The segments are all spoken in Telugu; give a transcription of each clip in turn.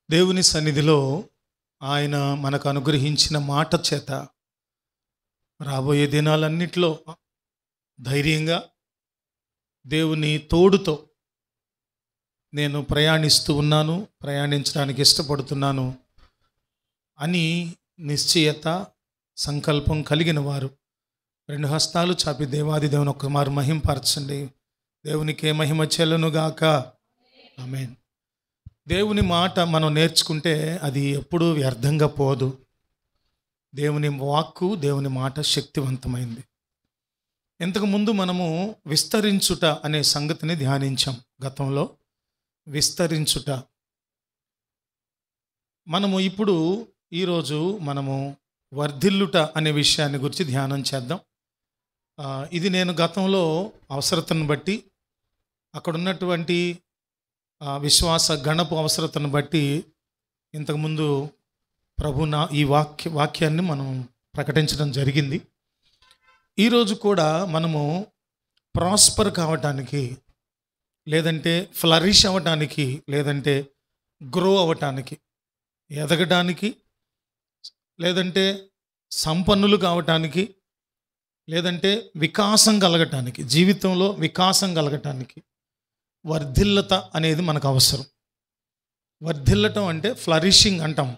దేవుని సన్నిధిలో ఆయన మనకు అనుగ్రహించిన మాట చేత రాబోయే దినాలన్నిటిలో ధైర్యంగా దేవుని తోడుతో నేను ప్రయాణిస్తూ ఉన్నాను, ప్రయాణించడానికి ఇష్టపడుతున్నాను అని నిశ్చయత సంకల్పం కలిగిన వారు రెండు హస్తాలు చాపి దేవాది దేవుని ఒక్కమారు మహింపరచండి. దేవునికే మహిమ చెల్లునుగాక. ఆమేన్. దేవుని మాట మనం నేర్చుకుంటే అది ఎప్పుడూ వ్యర్థంగా పోదు. దేవుని వాక్కు, దేవుని మాట శక్తివంతమైంది. ఇంతకుముందు మనము విస్తరించుట అనే సంగతిని ధ్యానించాం. గతంలో విస్తరించుట. మనము ఇప్పుడు ఈరోజు మనము వర్ధిల్లుట అనే విషయాన్ని గురించి ధ్యానం చేద్దాం. ఇది నేను గతంలో అవసరతను బట్టి, అక్కడ ఉన్నటువంటి విశ్వాస గణపు అవసరతను బట్టి ఇంతకుముందు ఈ వాక్యాన్ని మనం ప్రకటించడం జరిగింది. ఈరోజు కూడా మనము ప్రాస్పర్ కావటానికి, లేదంటే ఫ్లరిష్ అవ్వటానికి, లేదంటే గ్రో అవ్వటానికి, ఎదగటానికి, లేదంటే సంపన్నులు కావటానికి, లేదంటే వికాసం కలగటానికి, జీవితంలో వికాసం కలగటానికి వర్ధిల్లత అనేది మనకు అవసరం. వర్ధిల్లటం అంటే ఫ్లరిషింగ్ అంటాం.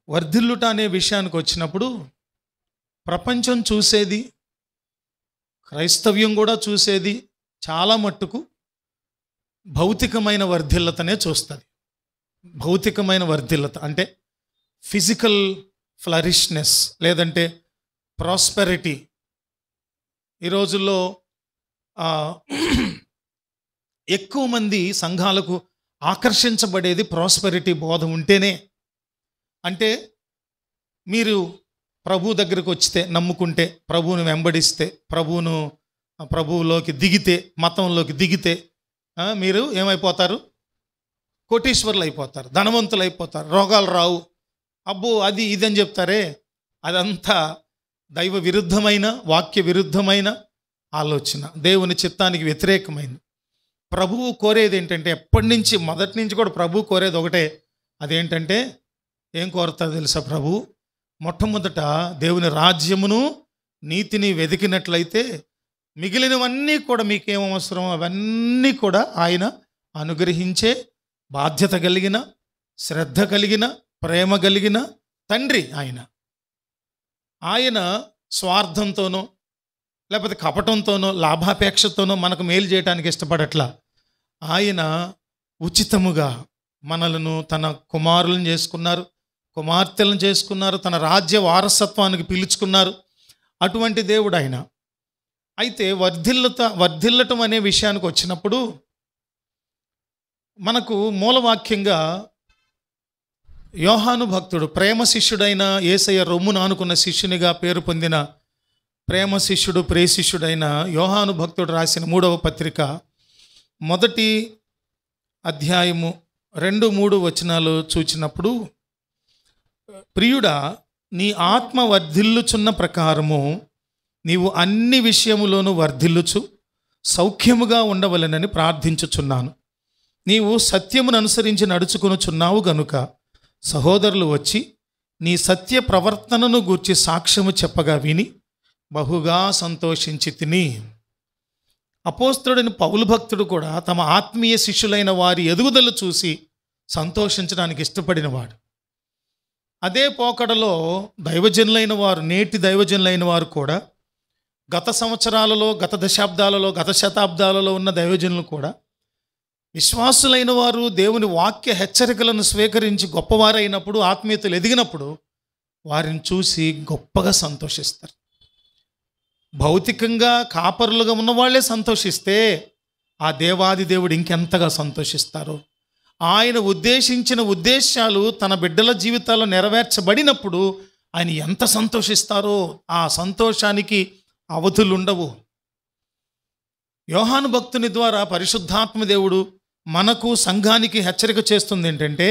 వర్ధిల్లుట అనే విషయానికి వచ్చినప్పుడు ప్రపంచం చూసేది, క్రైస్తవ్యం కూడా చూసేది చాలా మట్టుకు భౌతికమైన వర్ధిల్లతనే చూస్తుంది. భౌతికమైన వర్ధిల్లత అంటే ఫిజికల్ ఫ్లరిష్నెస్, లేదంటే ప్రాస్పెరిటీ. ఈ రోజుల్లో ఎక్కువ మంది సంఘాలకు ఆకర్షించబడేది ప్రాస్పెరిటీ బోధ ఉంటేనే. అంటే మీరు ప్రభు దగ్గరకు వచ్చితే, నమ్ముకుంటే, ప్రభువును వెంబడిస్తే, ప్రభువులోకి దిగితే, మతంలోకి దిగితే మీరు ఏమైపోతారు? కోటీశ్వరులు అయిపోతారు, ధనవంతులు అయిపోతారు, రోగాలు రావు, అబ్బో అది ఇదని చెప్తారే. అదంతా దైవ విరుద్ధమైన, వాక్య విరుద్ధమైన ఆలోచన, దేవుని చిత్తానికి వ్యతిరేకమైంది. ప్రభువు కోరేది ఏంటంటే, ఎప్పటి నుంచి, మొదటి నుంచి కూడా ప్రభువు కోరేది ఒకటే. అదేంటంటే, ఏం కోరుతారు తెలుసా? ప్రభు మొట్టమొదట దేవుని రాజ్యమును నీతిని వెతికినట్లయితే మిగిలినవన్నీ కూడా మీకేం అవసరం అవన్నీ కూడా ఆయన అనుగ్రహించే బాధ్యత కలిగిన, శ్రద్ధ కలిగిన, ప్రేమ కలిగిన తండ్రి ఆయన స్వార్థంతోనో, లేకపోతే కపటంతోనో, లాభాపేక్షతోనో మనకు మేలు చేయడానికి ఇష్టపడట్లా. ఆయన ఉచితముగా మనలను తన కుమారులను చేసుకున్నారు, కుమార్తెలను చేసుకున్నారు, తన రాజ్య వారసత్వానికి పిలుచుకున్నారు. అటువంటి దేవుడు ఆయన. అయితే వర్ధిల్లటం అనే విషయానికి వచ్చినప్పుడు మనకు మూలవాక్యంగా యోహాను భక్తుడు, ప్రేమ శిష్యుడైన యేసయ్య రొమ్మును ఆనుకున్న శిష్యునిగా పేరు పొందిన ప్రేమ శిష్యుడు, ప్రియ శిష్యుడైన యోహాను భక్తుడు రాసిన 3వ పత్రిక 1వ అధ్యాయము 2-3 వచనాలు చూచినప్పుడు, ప్రియుడా, నీ ఆత్మ వర్ధిల్లుచున్న ప్రకారము నీవు అన్ని విషయములోనూ వర్ధిల్లుచు సౌఖ్యముగా ఉండవలెనని ప్రార్థించుచున్నాను. నీవు సత్యమును అనుసరించి నడుచుకొనుచున్నావు గనుక సహోదరులు వచ్చి నీ సత్య ప్రవర్తనను గూర్చి సాక్ష్యము చెప్పగా విని బహుగా సంతోషించి తిని. అపోస్తలుడైన పౌలు భక్తుడు కూడా తమ ఆత్మీయ శిష్యులైన వారి ఎదుగుదల చూసి సంతోషించడానికి ఇష్టపడినవాడు. అదే పోకడలో దైవజనులైన వారు, నేటి దైవజనులైన వారు కూడా గత సంవత్సరాలలో, గత దశాబ్దాలలో, గత శతాబ్దాలలో ఉన్న దైవజనులు కూడా విశ్వాసులైన వారు దేవుని వాక్య హెచ్చరికలను స్వీకరించి గొప్పవారైనప్పుడు, ఆత్మీయతలు ఎదిగినప్పుడు వారిని చూసి గొప్పగా సంతోషిస్తారు. భౌతికంగా కాపరులుగా ఉన్న వాళ్ళే సంతోషిస్తే ఆ దేవాది దేవుడు ఇంకెంతగా సంతోషిస్తారు. ఆయన ఉద్దేశించిన ఉద్దేశాలు తన బిడ్డల జీవితాల్లో నెరవేర్చబడినప్పుడు ఆయన ఎంత సంతోషిస్తారో ఆ సంతోషానికి అవధులుండవు. యోహాను భక్తుని ద్వారా పరిశుద్ధాత్మ దేవుడు మనకు, సంఘానికి హెచ్చరిక చేస్తుంది ఏంటంటే,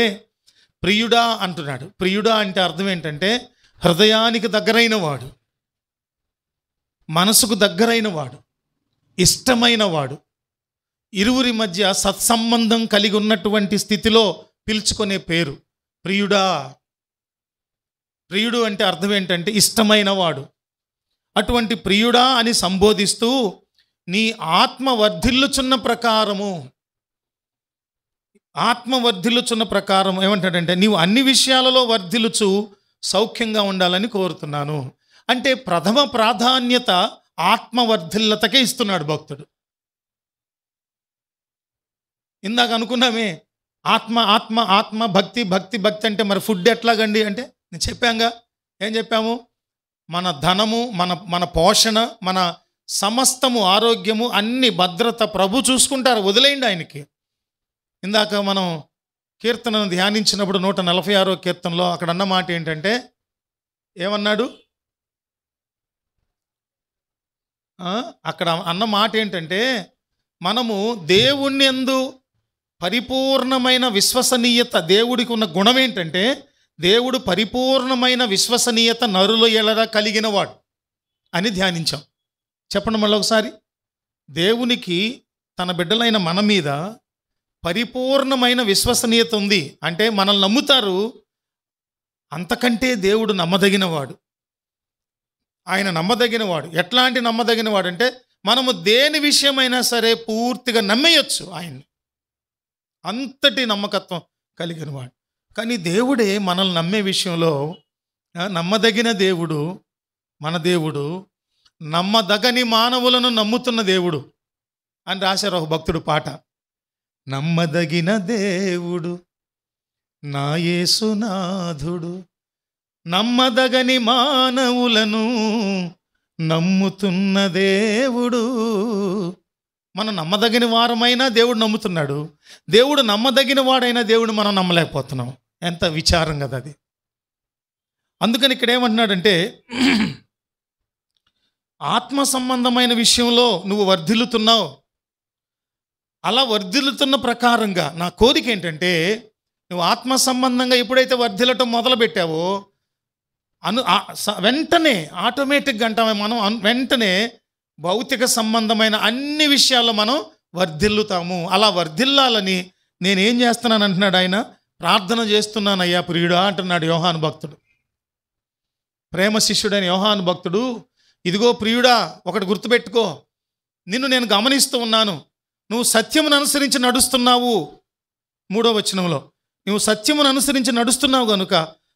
ప్రియుడా అంటున్నాడు. ప్రియుడా అంటే అర్థం ఏంటంటే హృదయానికి దగ్గరైన వాడు, మనసుకు దగ్గరైన వాడు, ఇష్టమైన వాడు, ఇరువురి మధ్య సత్సంబంధం కలిగి ఉన్నటువంటి స్థితిలో పిలుచుకునే పేరు ప్రియుడా. ప్రియుడు అంటే అర్థం ఏంటంటే ఇష్టమైన వాడు. అటువంటి ప్రియుడా అని సంబోధిస్తూ నీ ఆత్మ వర్ధిల్లుచున్న ప్రకారం ఏమంటాడంటే నీవు అన్ని విషయాలలో వర్ధిల్లుచు సౌఖ్యంగా ఉండాలని కోరుతున్నాను. అంటే ప్రథమ ప్రాధాన్యత ఆత్మవర్ధిల్లతకే ఇస్తున్నాడు భక్తుడు. ఇందాక అనుకున్నామే ఆత్మ ఆత్మ ఆత్మ భక్తి భక్తి భక్తి అంటే మరి ఫుడ్ ఎట్లాగండి అంటే నేను చెప్పాంగా. ఏం చెప్పాము? మన ధనము, మన పోషణ, మన సమస్తము, ఆరోగ్యము, అన్ని భద్రత ప్రభు చూసుకుంటారు, వదిలేయండి ఆయనకి. ఇందాక మనం కీర్తనను ధ్యానించినప్పుడు 146వ కీర్తనలో అక్కడ అన్న మాట ఏంటంటే ఏమన్నాడు? అక్కడ అన్న మాట ఏంటంటే మనము దేవుని యందు పరిపూర్ణమైన విశ్వసనీయత, దేవుడికి ఉన్న గుణం ఏంటంటే దేవుడు పరిపూర్ణమైన విశ్వసనీయత నరుల ఎడల కలిగిన వాడు అని ధ్యానించాం. చెప్పండి మళ్ళీ ఒకసారి. దేవునికి తన బిడ్డలైన మన మీద పరిపూర్ణమైన విశ్వసనీయత ఉంది అంటే మనల్ని నమ్ముతారు. అంతకంటే దేవుడు నమ్మదగినవాడు. ఆయన నమ్మదగినవాడు. ఎట్లాంటి నమ్మదగినవాడు అంటే మనము దేని విషయమైనా సరే పూర్తిగా నమ్మేయచ్చు ఆయన్ని. అంతటి నమ్మకత్వం కలిగినవాడు. కానీ దేవుడే మనల్ని నమ్మే విషయంలో నమ్మదగిన దేవుడు. మన దేవుడు నమ్మదగని మానవులను నమ్ముతున్న దేవుడు అని రాశారు ఒక భక్తుడు పాట. నమ్మదగిన దేవుడు నా యేసునాథుడు, నమ్మదగని మానవులను నమ్ముతున్న దేవుడు. మనం నమ్మదగిన వారమైనా దేవుడు నమ్ముతున్నాడు. దేవుడు నమ్మదగిన వాడైనా దేవుడు మనం నమ్మలేకపోతున్నాం. ఎంత విచారం కదా అది. అందుకని ఇక్కడ ఏమంటున్నాడంటే ఆత్మ సంబంధమైన విషయంలో నువ్వు వర్ధిల్లుతున్నావు. అలా వర్ధిల్లుతున్న ప్రకారంగా నా కోరిక ఏంటంటే నువ్వు ఆత్మ సంబంధంగా ఎప్పుడైతే వర్ధిల్లటం మొదలుపెట్టావో వెంటనే ఆటోమేటిక్గా అంటామే మనం, వెంటనే భౌతిక సంబంధమైన అన్ని విషయాల్లో మనం వర్ధిల్లుతాము. అలా వర్ధిల్లాలని నేనేం చేస్తున్నాను అంటున్నాడు ఆయన. ప్రార్థన చేస్తున్నానయ్యా ప్రియుడా అంటున్నాడు యోహాను భక్తుడు. ప్రేమ శిష్యుడైన యోహాను భక్తుడు, ఇదిగో ప్రియుడా ఒకటి గుర్తుపెట్టుకో, నిన్ను నేను గమనిస్తూ ఉన్నాను. నువ్వు సత్యమును అనుసరించి నడుస్తున్నావు. 3వ వచనంలో నువ్వు సత్యమును అనుసరించి నడుస్తున్నావు కనుక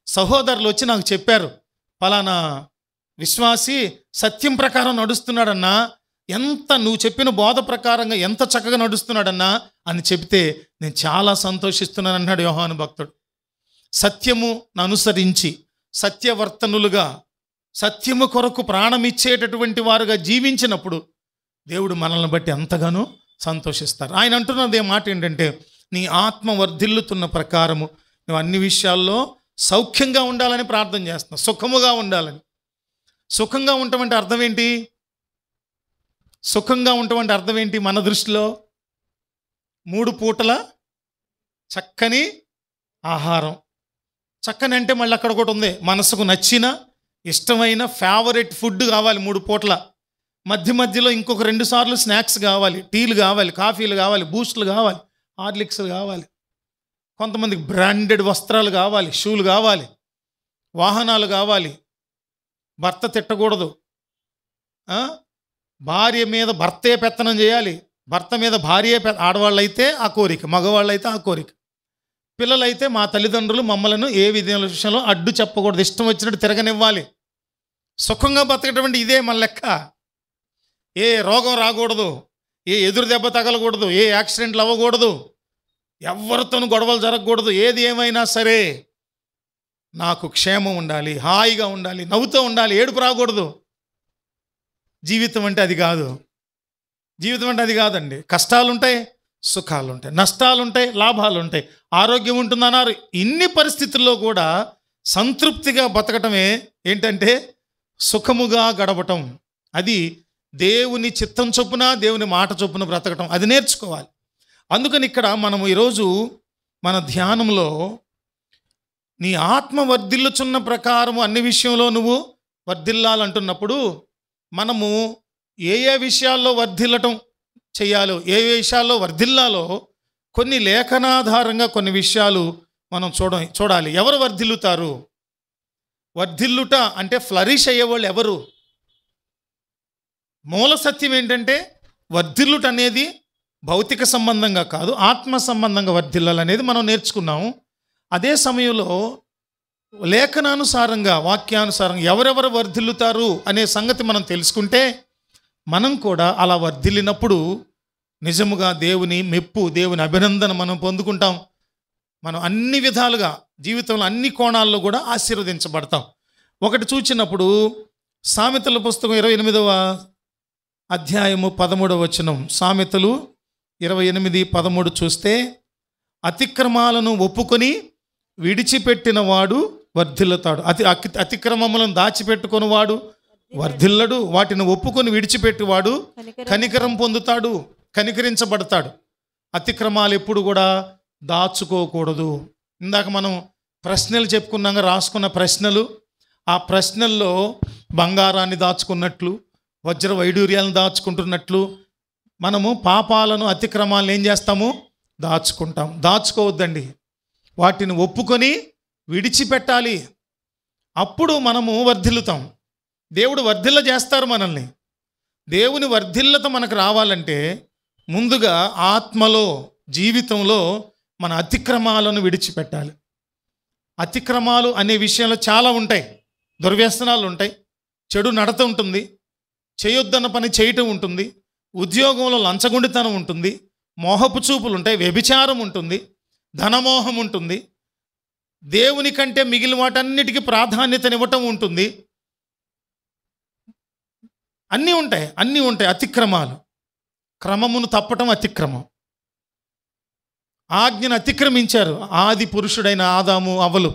సహోదరులు వచ్చి నాకు చెప్పారు, ఫలానా విశ్వాసి సత్యం ప్రకారం నడుస్తున్నాడన్నా, ఎంత నువ్వు చెప్పిన బోధ ప్రకారంగా ఎంత చక్కగా నడుస్తున్నాడన్నా అని చెబితే నేను చాలా సంతోషిస్తున్నాను అన్నాడు యోహాను భక్తుడు. సత్యము అనుసరించి సత్యవర్తనులుగా సత్యము కొరకు ప్రాణమిచ్చేటటువంటి వారుగా జీవించినప్పుడు దేవుడు మనల్ని బట్టి ఎంతగానో సంతోషిస్తారు. ఆయన అంటున్నది మాట ఏంటంటే నీ ఆత్మ వర్ధిల్లుతున్న ప్రకారము నువ్వు అన్ని విషయాల్లో సౌఖ్యంగా ఉండాలని ప్రార్థన చేస్తున్నావు, సుఖముగా ఉండాలని. సుఖంగా ఉండటం అర్థం ఏంటి? సుఖంగా ఉండటం అర్థం ఏంటి? మన దృష్టిలో 3 పూటల చక్కని ఆహారం. చక్కని అంటే మళ్ళీ అక్కడ ఒకటి ఉంది, మనసుకు నచ్చిన ఇష్టమైన ఫేవరెట్ ఫుడ్ కావాలి 3 పూటల. మధ్యలో ఇంకొక 2 సార్లు స్నాక్స్ కావాలి, టీలు కావాలి, కాఫీలు కావాలి, బూస్టులు కావాలి, హార్లిక్స్లు కావాలి. కొంతమందికి బ్రాండెడ్ వస్త్రాలు కావాలి, షూలు కావాలి, వాహనాలు కావాలి. భర్త తిట్టకూడదు, భార్య మీద భర్తే పెత్తనం చేయాలి, భర్త మీద భార్య ఆడవాళ్ళైతే ఆ కోరిక, మగవాళ్ళైతే ఆ కోరిక. పిల్లలైతే మా తల్లిదండ్రులు మమ్మలను ఏ విషయంలో అడ్డు చెప్పకూడదు, ఇష్టం వచ్చినట్టు తిరగనివ్వాలి. సుఖంగా బతకటువంటి ఇదే మన లెక్క. ఏ రోగం రాకూడదు, ఏ ఎదురు దెబ్బ తగలకూడదు, ఏ యాక్సిడెంట్లు అవ్వకూడదు, ఎవరితోనూ గొడవలు జరగకూడదు. ఏది ఏమైనా సరే నాకు క్షేమం ఉండాలి, హాయిగా ఉండాలి, నవ్వుతూ ఉండాలి, ఏడుపు రాకూడదు. జీవితం అంటే అది కాదు. జీవితం అంటే అది కాదండి. కష్టాలుంటాయి, సుఖాలుంటాయి, నష్టాలుంటాయి, లాభాలుంటాయి, ఆరోగ్యం ఉంటుందన్నారు. ఇన్ని పరిస్థితుల్లో కూడా సంతృప్తిగా బతకటమే ఏంటంటే సుఖముగా గడపటం. అది దేవుని చిత్తం చొప్పున, దేవుని మాట చొప్పున బ్రతకటం, అది నేర్చుకోవాలి. అందుకని ఇక్కడ మనము ఈరోజు మన ధ్యానంలో నీ ఆత్మ వర్ధిల్లుచున్న ప్రకారము అన్ని విషయంలో నువ్వు వర్ధిల్లాలంటున్నప్పుడు మనము ఏ విషయాల్లో వర్ధిల్లటం చేయాలో, ఏ విషయాల్లో వర్ధిల్లాలో కొన్ని లేఖనాధారంగా కొన్ని విషయాలు మనం చూడాలి. ఎవరు వర్ధిల్లుతారు? వర్ధిల్లుట అంటే ఫ్లరిష్ అయ్యేవాళ్ళు ఎవరు? మూల సత్యం ఏంటంటే వర్ధిల్లుట అనేది భౌతిక సంబంధంగా కాదు, ఆత్మ సంబంధంగా వర్ధిల్లాలనేది మనం నేర్చుకున్నాము. అదే సమయంలో లేఖనానుసారంగా, వాక్యానుసారంగా ఎవరెవరు వర్ధిల్లుతారు అనే సంగతి మనం తెలుసుకుంటే మనం కూడా అలా వర్ధిల్లినప్పుడు నిజముగా దేవుని మెప్పు, దేవుని అభినందన మనం పొందుకుంటాం. మనం అన్ని విధాలుగా జీవితంలో అన్ని కోణాల్లో కూడా ఆశీర్వదించబడతాం. ఒకటి చూచినప్పుడు సామెతల పుస్తకం 28వ అధ్యాయము 13వ వచనం, సామెతలు 28:13 చూస్తే, అతిక్రమాలను ఒప్పుకొని విడిచిపెట్టిన వాడు వర్ధిల్లుతాడు. అతిక్రమములను దాచిపెట్టుకుని వాడు వర్ధిల్లడు. వాటిని ఒప్పుకొని విడిచిపెట్టివాడు కనికరం పొందుతాడు, కనికరించబడతాడు. అతిక్రమాలు ఎప్పుడు కూడా దాచుకోకూడదు. ఇందాక మనం ప్రశ్నలు చెప్పుకున్నాక రాసుకున్న ప్రశ్నలు, ఆ ప్రశ్నల్లో బంగారాన్ని దాచుకున్నట్లు, వజ్ర వైడూర్యాలను దాచుకుంటున్నట్లు మనము పాపాలను, అతిక్రమాలను ఏం చేస్తాము? దాచుకుంటాం. దాచుకోవద్దండి, వాటిని ఒప్పుకొని విడిచిపెట్టాలి. అప్పుడు మనము వర్ధిల్లుతాం. దేవుడు వర్ధిల్ల చేస్తారు మనల్ని. దేవుని వర్ధిల్లత మనకు రావాలంటే ముందుగా ఆత్మలో, జీవితంలో మన అతిక్రమాలను విడిచిపెట్టాలి. అతిక్రమాలు అనే విషయంలో చాలా ఉంటాయి. దుర్వ్యసనాలు ఉంటాయి, చెడు నడత ఉంటుంది, చేయొద్దన్న పని చేయటం ఉంటుంది, ఉద్యోగంలో లంచగొండితనం ఉంటుంది, మోహపు చూపులు ఉంటాయి, వ్యభిచారం ఉంటుంది, ధనమోహం ఉంటుంది, దేవుని కంటే మిగిలిన వాటన్నిటికీ ప్రాధాన్యతనివ్వటం ఉంటుంది. అన్నీ ఉంటాయి. అతిక్రమాలు, క్రమమును తప్పటం అతిక్రమం. ఆజ్ఞను అతిక్రమించారు ఆది పురుషుడైన ఆదాము, అవ్వలు.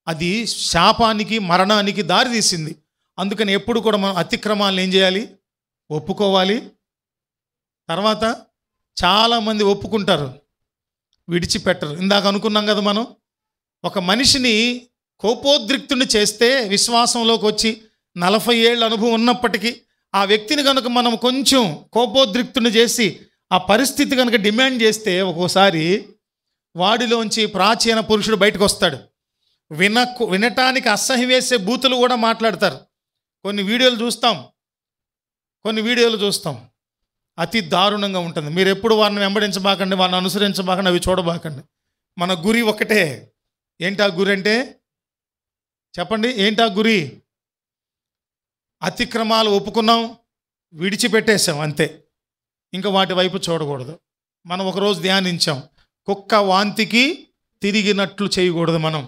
అది శాపానికి, మరణానికి దారితీసింది. అందుకని ఎప్పుడు కూడా మనం అతిక్రమాలను ఏం చేయాలి? ఒప్పుకోవాలి. తర్వాత చాలామంది ఒప్పుకుంటారు, విడిచిపెట్టరు. ఇందాక అనుకున్నాం కదా, మనం ఒక మనిషిని కోపోద్రిక్తుని చేస్తే విశ్వాసంలోకి వచ్చి 40 ఏళ్ళ అనుభవం ఉన్నప్పటికీ ఆ వ్యక్తిని కనుక మనం కొంచెం కోపోద్రిక్తుని చేసి ఆ పరిస్థితి కనుక డిమాండ్ చేస్తే ఒక్కోసారి వాడిలోంచి ప్రాచీన పురుషుడు బయటకు వస్తాడు. వినటానికి అసహ్యం వేసే బూతులు కూడా మాట్లాడతారు. కొన్ని వీడియోలు చూస్తాం, అతి దారుణంగా ఉంటుంది. మీరు ఎప్పుడు వారిని వెంబడించబాకండి, వారిని అనుసరించబాకండి, అవి చూడబాకండి. మన గురి ఒకటే. ఏంటా గురి అంటే? చెప్పండి, ఏంటా గురి? అతిక్రమాలు ఒప్పుకున్నాం, విడిచిపెట్టేసాం, అంతే. ఇంకా వాటి వైపు చూడకూడదు. మనం ఒకరోజు ధ్యానించాం, కుక్క వాంతికి తిరిగినట్లు చేయకూడదు. మనం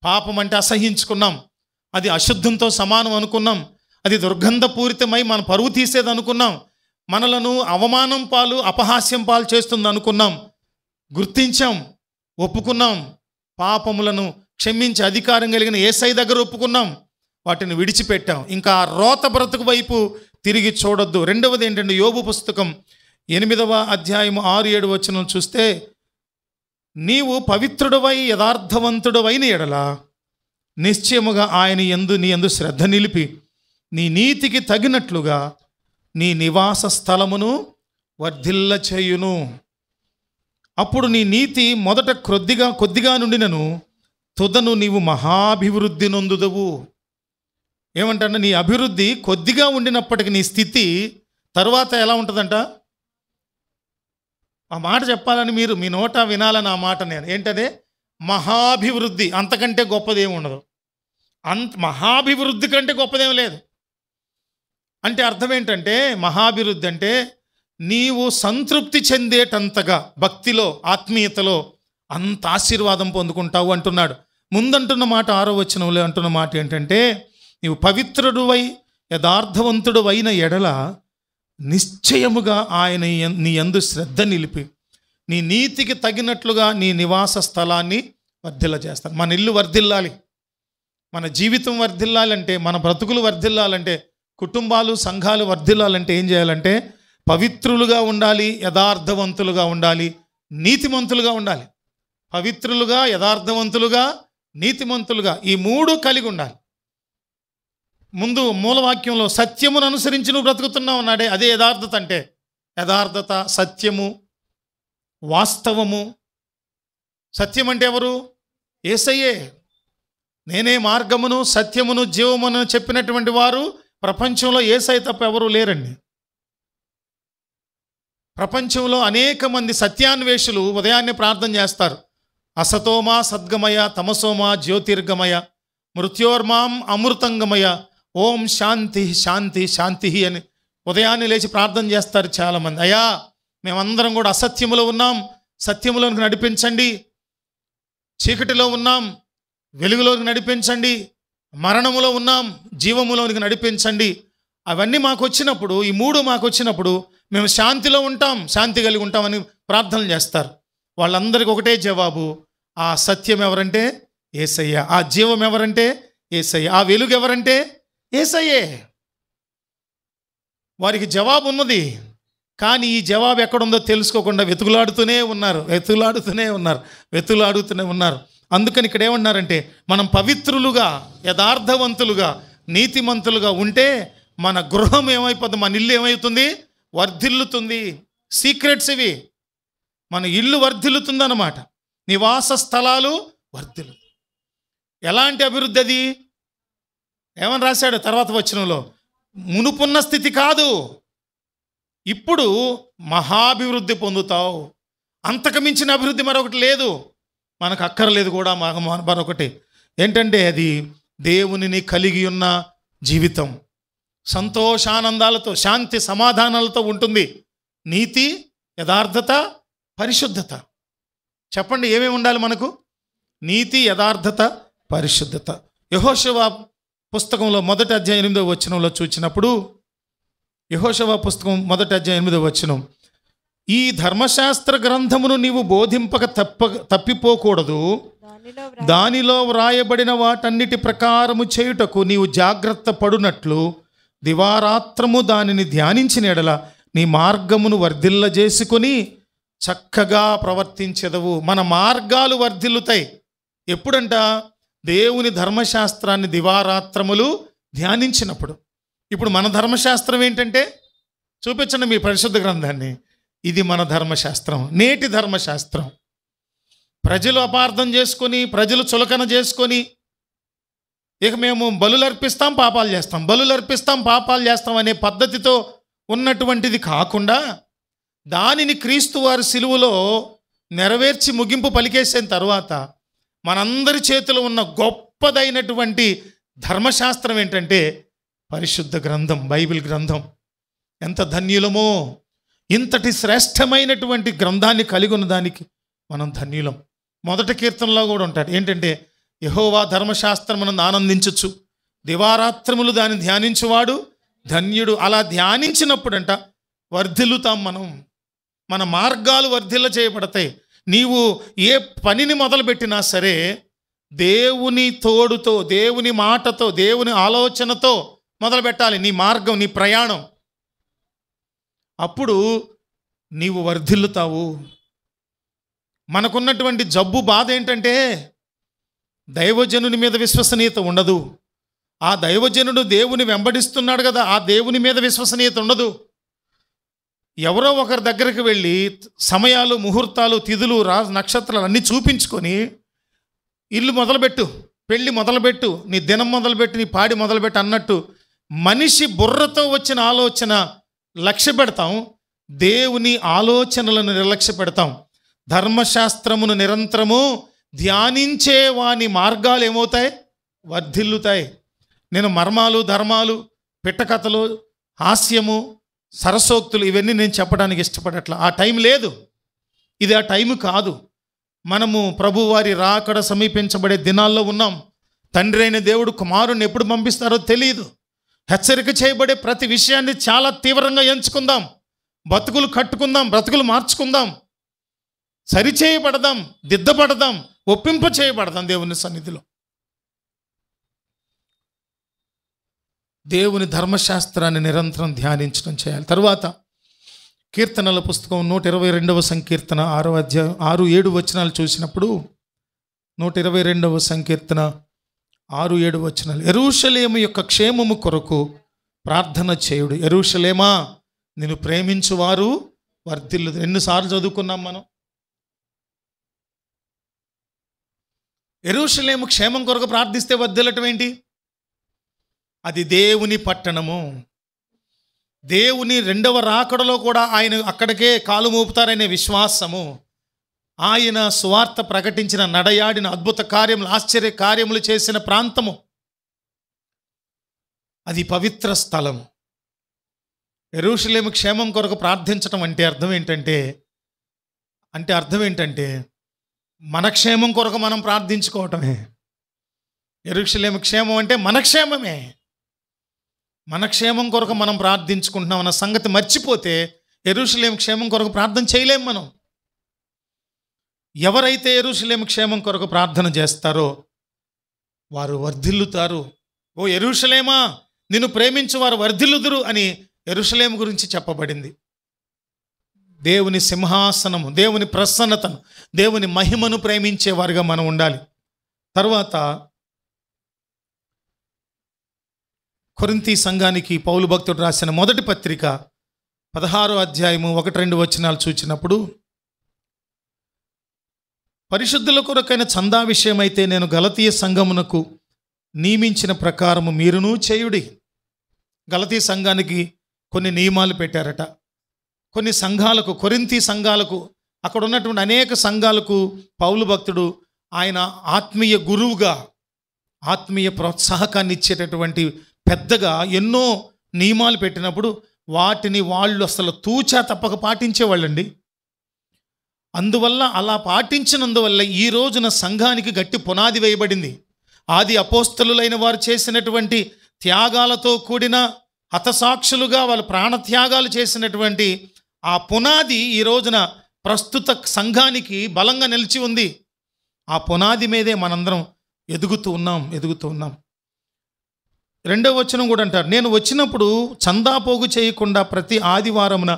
పాపం అంటే అసహించుకున్నాం, అది అశుద్ధంతో సమానం అనుకున్నాం, అది దుర్గంధపూరితమై మన పరువు తీసేది అనుకున్నాం, మనలను అవమానం పాలు, అపహాస్యం పాలు చేస్తుంది అనుకున్నాం. గుర్తించాం, ఒప్పుకున్నాం, పాపములను క్షమించే అధికారం కలిగిన యేసయ్య దగ్గర ఒప్పుకున్నాం, వాటిని విడిచిపెట్టాం. ఇంకా రోత బ్రతుకు వైపు తిరిగి చూడొద్దు. రెండవది ఏంటంటే, యోబు పుస్తకం 8వ అధ్యాయం 6-7 వచనం చూస్తే, నీవు పవిత్రుడవై యథార్థవంతుడవైన ఎడల నిశ్చయముగా ఆయన యందు నీ యందు శ్రద్ధ నిలిపి నీ నీతికి తగినట్లుగా నీ నివాస స్థలమును వర్ధిల్ల చేయును. అప్పుడు నీ నీతి మొదట కొద్దిగా నుండినను తుదను నీవు మహాభివృద్ధి నొందుదవు. ఏమంటే నీ అభివృద్ధి కొద్దిగా ఉండినప్పటికీ నీ స్థితి తర్వాత ఎలా ఉంటుందంట? ఆ మాట చెప్పాలని మీరు మీ నోట వినాలని ఆ మాట నేను ఏంటదే? మహాభివృద్ధి. అంతకంటే గొప్పదేమి ఉండదు. మహాభివృద్ధి కంటే గొప్పదేం లేదు. అంటే అర్థం ఏంటంటే, మహాభివృద్ధి అంటే నీవు సంతృప్తి చెందేటంతగా భక్తిలో, ఆత్మీయతలో అంత ఆశీర్వాదం పొందుకుంటావు అంటున్నాడు. ముందంటున్న మాట 6వ వచనంలో అంటున్న మాట ఏంటంటే, నీవు పవిత్రుడువై యథార్థవంతుడువైన ఎడల నిశ్చయముగా ఆయన నీ యందు శ్రద్ధ నిలిపి నీ నీతికి తగినట్లుగా నీ నివాస స్థలాన్ని వర్ధిల్ల చేస్తాను. మన ఇల్లు వర్ధిల్లాలి, మన జీవితం వర్ధిల్లాలంటే, మన బ్రతుకులు వర్ధిల్లాలంటే, కుటుంబాలు, సంఘాలు వర్ధిల్లాలంటే ఏం చేయాలంటే, పవిత్రులుగా ఉండాలి, యథార్థవంతులుగా ఉండాలి, నీతిమంతులుగా ఉండాలి. పవిత్రులుగా, యథార్థవంతులుగా, నీతిమంతులుగా, ఈ 3 కలిగి ఉండాలి. ముందు మూలవాక్యంలో సత్యమును అనుసరించి నువ్వు బ్రతుకుతున్నావు అన్నాడే, అదే యథార్థత అంటే. యథార్థత, సత్యము, వాస్తవము. సత్యం అంటే ఎవరు? యేసయ్యే. నేనే మార్గమును సత్యమును జీవమును చెప్పినటువంటి వారు ప్రపంచంలో యేసయ్య తప్ప ఎవరు లేరండి. ప్రపంచంలో అనేక మంది సత్యాన్వేషులు ఉదయాన్నే ప్రార్థన చేస్తారు. అసతోమా సద్గమయ తమసోమా జ్యోతిర్గమయ మృత్యోర్మాం అమృతంగమయ ఓం శాంతి శాంతి శాంతి అని ఉదయాన్నే లేచి ప్రార్థన చేస్తారు చాలామంది. అయ్యా, మేమందరం కూడా అసత్యములో ఉన్నాం, సత్యములోనికి నడిపించండి. చీకటిలో ఉన్నాం, వెలుగులోకి నడిపించండి. మరణములో ఉన్నాం, జీవములోనికి నడిపించండి. అవన్నీ మాకు వచ్చినప్పుడు, ఈ మూడు మాకు వచ్చినప్పుడు మేము శాంతిలో ఉంటాం, శాంతి కలిగి ఉంటామని ప్రార్థనలు చేస్తారు. వాళ్ళందరికీ ఒకటే జవాబు, ఆ సత్యం ఎవరంటే యేసయ్య, ఆ జీవం ఎవరంటే యేసయ్య, ఆ వెలుగు ఎవరంటే యేసయ్యే. వారికి జవాబు ఉన్నది, కానీ ఈ జవాబు ఎక్కడుందో తెలుసుకోకుండా వెతుకులాడుతూనే ఉన్నారు. అందుకని ఇక్కడ ఏమన్నారంటే, మనం పవిత్రులుగా, యథార్థవంతులుగా, నీతిమంతులుగా ఉంటే మన గృహం ఏమైపోతుంది, మన ఇల్లు ఏమవుతుంది? వర్ధిల్లుతుంది. సీక్రెట్స్ ఇవి. మన ఇల్లు వర్ధిల్లుతుంది అన్నమాట. నివాస స్థలాలు వర్ధిల్లు. ఎలాంటి అభివృద్ధి అది? ఏమని రాశాడు తర్వాత వచనంలో? మునుపున్న స్థితి కాదు, ఇప్పుడు మహాభివృద్ధి పొందుతావు. అంతకు మించిన అభివృద్ధి మరొకటి లేదు, మనకు అక్కర్లేదు కూడా. మరొకటి ఏంటంటే అది దేవునిని కలిగి ఉన్న జీవితం. సంతోషానందాలతో, శాంతి సమాధానాలతో ఉంటుంది. నీతి, యథార్థత, పరిశుద్ధత. చెప్పండి, ఏమేమి ఉండాలి మనకు? నీతి, యథార్థత, పరిశుద్ధత. యెహోషువ పుస్తకంలో 1వ అధ్యాయం 8వ వచనంలో చూసినప్పుడు, యెహోషువ పుస్తకం 1వ అధ్యాయం 8వ వచనం, ఈ ధర్మశాస్త్ర గ్రంథమును నీవు బోధింపక తప్పిపోకూడదు. దానిలో వ్రాయబడిన వాటన్నిటి ప్రకారము చేయుటకు నీవు జాగ్రత్త పడునట్లు దివారాత్రము దానిని ధ్యానించిన ఎడల నీ మార్గమును వర్ధిల్లజేసుకొని చక్కగా ప్రవర్తించెదవు. మన మార్గాలు వర్ధిల్లుతాయి ఎప్పుడంట? దేవుని ధర్మశాస్త్రాన్ని దివారాత్రములు ధ్యానించినప్పుడు. ఇప్పుడు మన ధర్మశాస్త్రం ఏంటంటే, చూపించండి మీ పరిశుద్ధ గ్రంథాన్ని. ఇది మన ధర్మశాస్త్రం, నేటి ధర్మశాస్త్రం. ప్రజలు అపార్థం చేసుకొని, ప్రజలు చులకన చేసుకొని, ఇక మేము బలులర్పిస్తాం పాపాలు చేస్తాం అనే పద్ధతితో ఉన్నటువంటిది కాకుండా, దానిని క్రీస్తు వారి సిలువలో నెరవేర్చి ముగింపు పలికేసిన తర్వాత మనందరి చేతిలో ఉన్న గొప్పదైనటువంటి ధర్మశాస్త్రం ఏంటంటే పరిశుద్ధ గ్రంథం, బైబిల్ గ్రంథం. ఎంత ధన్యులమో! ఇంతటి శ్రేష్టమైనటువంటి గ్రంథాన్ని కలిగి ఉన్న దానికి మనం ధన్యులం. 1వ కీర్తనలో కూడా ఉంటాడు ఏంటంటే, యెహోవా ధర్మశాస్త్రమును ఆనందించచ్చు, దివారాత్రములు దాన్ని ధ్యానించువాడు ధన్యుడు. అలా ధ్యానించినప్పుడంట వర్ధిల్లుతాం మనం, మన మార్గాలు వర్ధిల్ల చేయబడతాయి. నీవు ఏ పనిని మొదలుపెట్టినా సరే దేవుని తోడుతో, దేవుని మాటతో, దేవుని ఆలోచనతో మొదలు పెట్టాలి నీ మార్గం, నీ ప్రయాణం. అప్పుడు నీవు వర్ధిల్లుతావు. మనకున్నటువంటి జబ్బు బాధ ఏంటంటే, దైవజనుని మీద విశ్వసనీయత ఉండదు. ఆ దైవజనుడు దేవుని వెంబడిస్తున్నాడు కదా, ఆ దేవుని మీద విశ్వసనీయత ఉండదు. ఎవరో ఒకరి దగ్గరికి వెళ్ళి సమయాలు, ముహూర్తాలు, తిథులు, నక్షత్రాలు అన్నీ చూపించుకొని ఇల్లు మొదలుపెట్టు, పెళ్ళి మొదలుపెట్టు, నీ దినం మొదలుపెట్టు, నీ పాడి మొదలుపెట్టు అన్నట్టు మనిషి బుర్రతో వచ్చిన ఆలోచన లక్ష్య పెడతాం, దేవుని ఆలోచనలను నిర్లక్ష్య పెడతాం. ధర్మశాస్త్రమును నిరంతరము ధ్యానించే వాని మార్గాలు ఏమవుతాయి? వర్ధిల్లుతాయి. నేను మర్మాలు, ధర్మాలు, పిట్టకథలు, హాస్యము, సరసోక్తులు ఇవన్నీ నేను చెప్పడానికి ఇష్టపడట్లా. ఆ టైం లేదు, ఇది ఆ టైం కాదు. మనము ప్రభువారి రాకడ సమీపించబడే దినాల్లో ఉన్నాం. తండ్రి అయిన దేవుడు కుమారుని ఎప్పుడు పంపిస్తారో తెలియదు. హెచ్చరిక చేయబడే ప్రతి విషయాన్ని చాలా తీవ్రంగా ఎంచుకుందాం. బతుకులు కట్టుకుందాం, బ్రతుకులు మార్చుకుందాం, సరిచేయబడదాం, దిద్దపడదాం, ఒప్పింప చేయబడదాం దేవుని సన్నిధిలో. దేవుని ధర్మశాస్త్రాన్ని నిరంతరం ధ్యానించడం చేయాలి. తరువాత కీర్తనల పుస్తకం 122వ సంకీర్తన 6వ అధ్యాయం 6-7 వచనాలు చూసినప్పుడు, 122వ సంకీర్తన 6-7 వచనాలు, యెరూషలేము యొక్క క్షేమము కొరకు ప్రార్థన చేయుడు. యెరూషలేమా, నిన్ను ప్రేమించువారు వర్ధిల్లుదురు. ఎన్నిసార్లు చదువుకున్నాం మనం? యెరూషలేము క్షేమం కొరకు ప్రార్థిస్తే వర్ధిల్లటం ఏంటి? అది దేవుని పట్టణము. దేవుని రెండవ రాకడలో కూడా ఆయన అక్కడికే కాలు మోపుతారనే విశ్వాసము, ఆయన సువార్త ప్రకటించిన, నడయాడిన, అద్భుత కార్యములు, ఆశ్చర్య కార్యములు చేసిన ప్రాంతము, అది పవిత్ర స్థలము. యెరూషలేము క్షేమం కొరకు ప్రార్థించటం అంటే అర్థం ఏంటంటే మన క్షేమం కొరకు మనం ప్రార్థించుకోవటమే. యెరూషలేము క్షేమం అంటే మన క్షేమమే. మన క్షేమం కొరకు మనం ప్రార్థించుకుంటున్నాం అన్న సంగతి మర్చిపోతే యెరూషలేము క్షేమం కొరకు ప్రార్థన చేయలేం మనం. ఎవరైతే యెరూషలేము క్షేమం కొరకు ప్రార్థన చేస్తారో వారు వర్ధిల్లుతారు. ఓ యెరూషలేమా, నిన్ను ప్రేమించు వారు వర్ధిల్లుదురు అని యెరూషలేము గురించి చెప్పబడింది. దేవుని సింహాసనము, దేవుని ప్రసన్నతను, దేవుని మహిమను ప్రేమించేవారుగా మనం ఉండాలి. తర్వాత కొరింథీ సంఘానికి పౌలు భక్తుడు రాసిన మొదటి పత్రిక 16వ అధ్యాయము 1-2 వచనాలు చూచినప్పుడు, పరిశుద్ధుల కొరకైన చందా విషయమైతే నేను గలతీయ సంఘమునకు నియమించిన ప్రకారము మీరును చేయుడి. గలతీయ సంఘానికి కొన్ని నియమాలు పెట్టారట. కొన్ని సంఘాలకు, కొరింథీ సంఘాలకు, అక్కడ ఉన్నటువంటి అనేక సంఘాలకు పౌలు భక్తుడు ఆయన ఆత్మీయ గురువుగా, ఆత్మీయ ప్రోత్సాహకాన్ని ఇచ్చేటటువంటి పెద్దగా ఎన్నో నియమాలు పెట్టినప్పుడు వాటిని వాళ్ళు అసలు తూచా తప్పక పాటించేవాళ్ళండి. అందువల్ల అలా పాటించినందువల్ల ఈ రోజున సంఘానికి గట్టి పునాది వేయబడింది. ఆది అపోస్తలులైన వారు చేసినటువంటి త్యాగాలతో కూడిన హతసాక్షులుగా వాళ్ళు ప్రాణత్యాగాలు చేసినటువంటి ఆ పునాది ఈ రోజున ప్రస్తుత సంఘానికి బలంగా నిలిచి ఉంది. ఆ పునాది మీదే మనందరం ఎదుగుతూ ఉన్నాం. 2వ వచనం కూడా అంటారు, నేను వచ్చినప్పుడు చందా పోగు చేయకుండా ప్రతి ఆదివారమున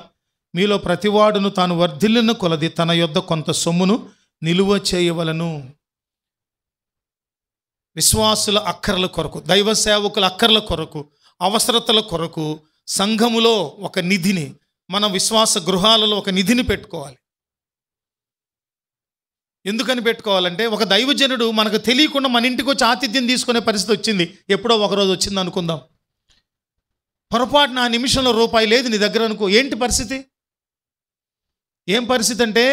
మీలో ప్రతివాడును తాను వర్ధిల్లిన కొలది తన యొద్ద కొంత సొమ్మును నిలువ చేయవలను. విశ్వాసుల అక్కర్ల కొరకు, దైవ సేవకుల అక్కర్ల కొరకు, అవసరతల కొరకు సంఘములో ఒక నిధిని, మన విశ్వాస గృహాలలో ఒక నిధిని పెట్టుకోవాలి. ఎందుకని పెట్టుకోవాలంటే, ఒక దైవజనుడు మనకు తెలియకుండా మన ఇంటికి వచ్చి ఆతిథ్యం తీసుకునే పరిస్థితి వచ్చింది. ఎప్పుడో ఒకరోజు వచ్చింది అనుకుందాం. పొరపాటున ఆ నిమిషంలో రూపాయి లేదు నీ దగ్గర అనుకో, ఏంటి పరిస్థితి? ఏం పరిస్థితి అంటే,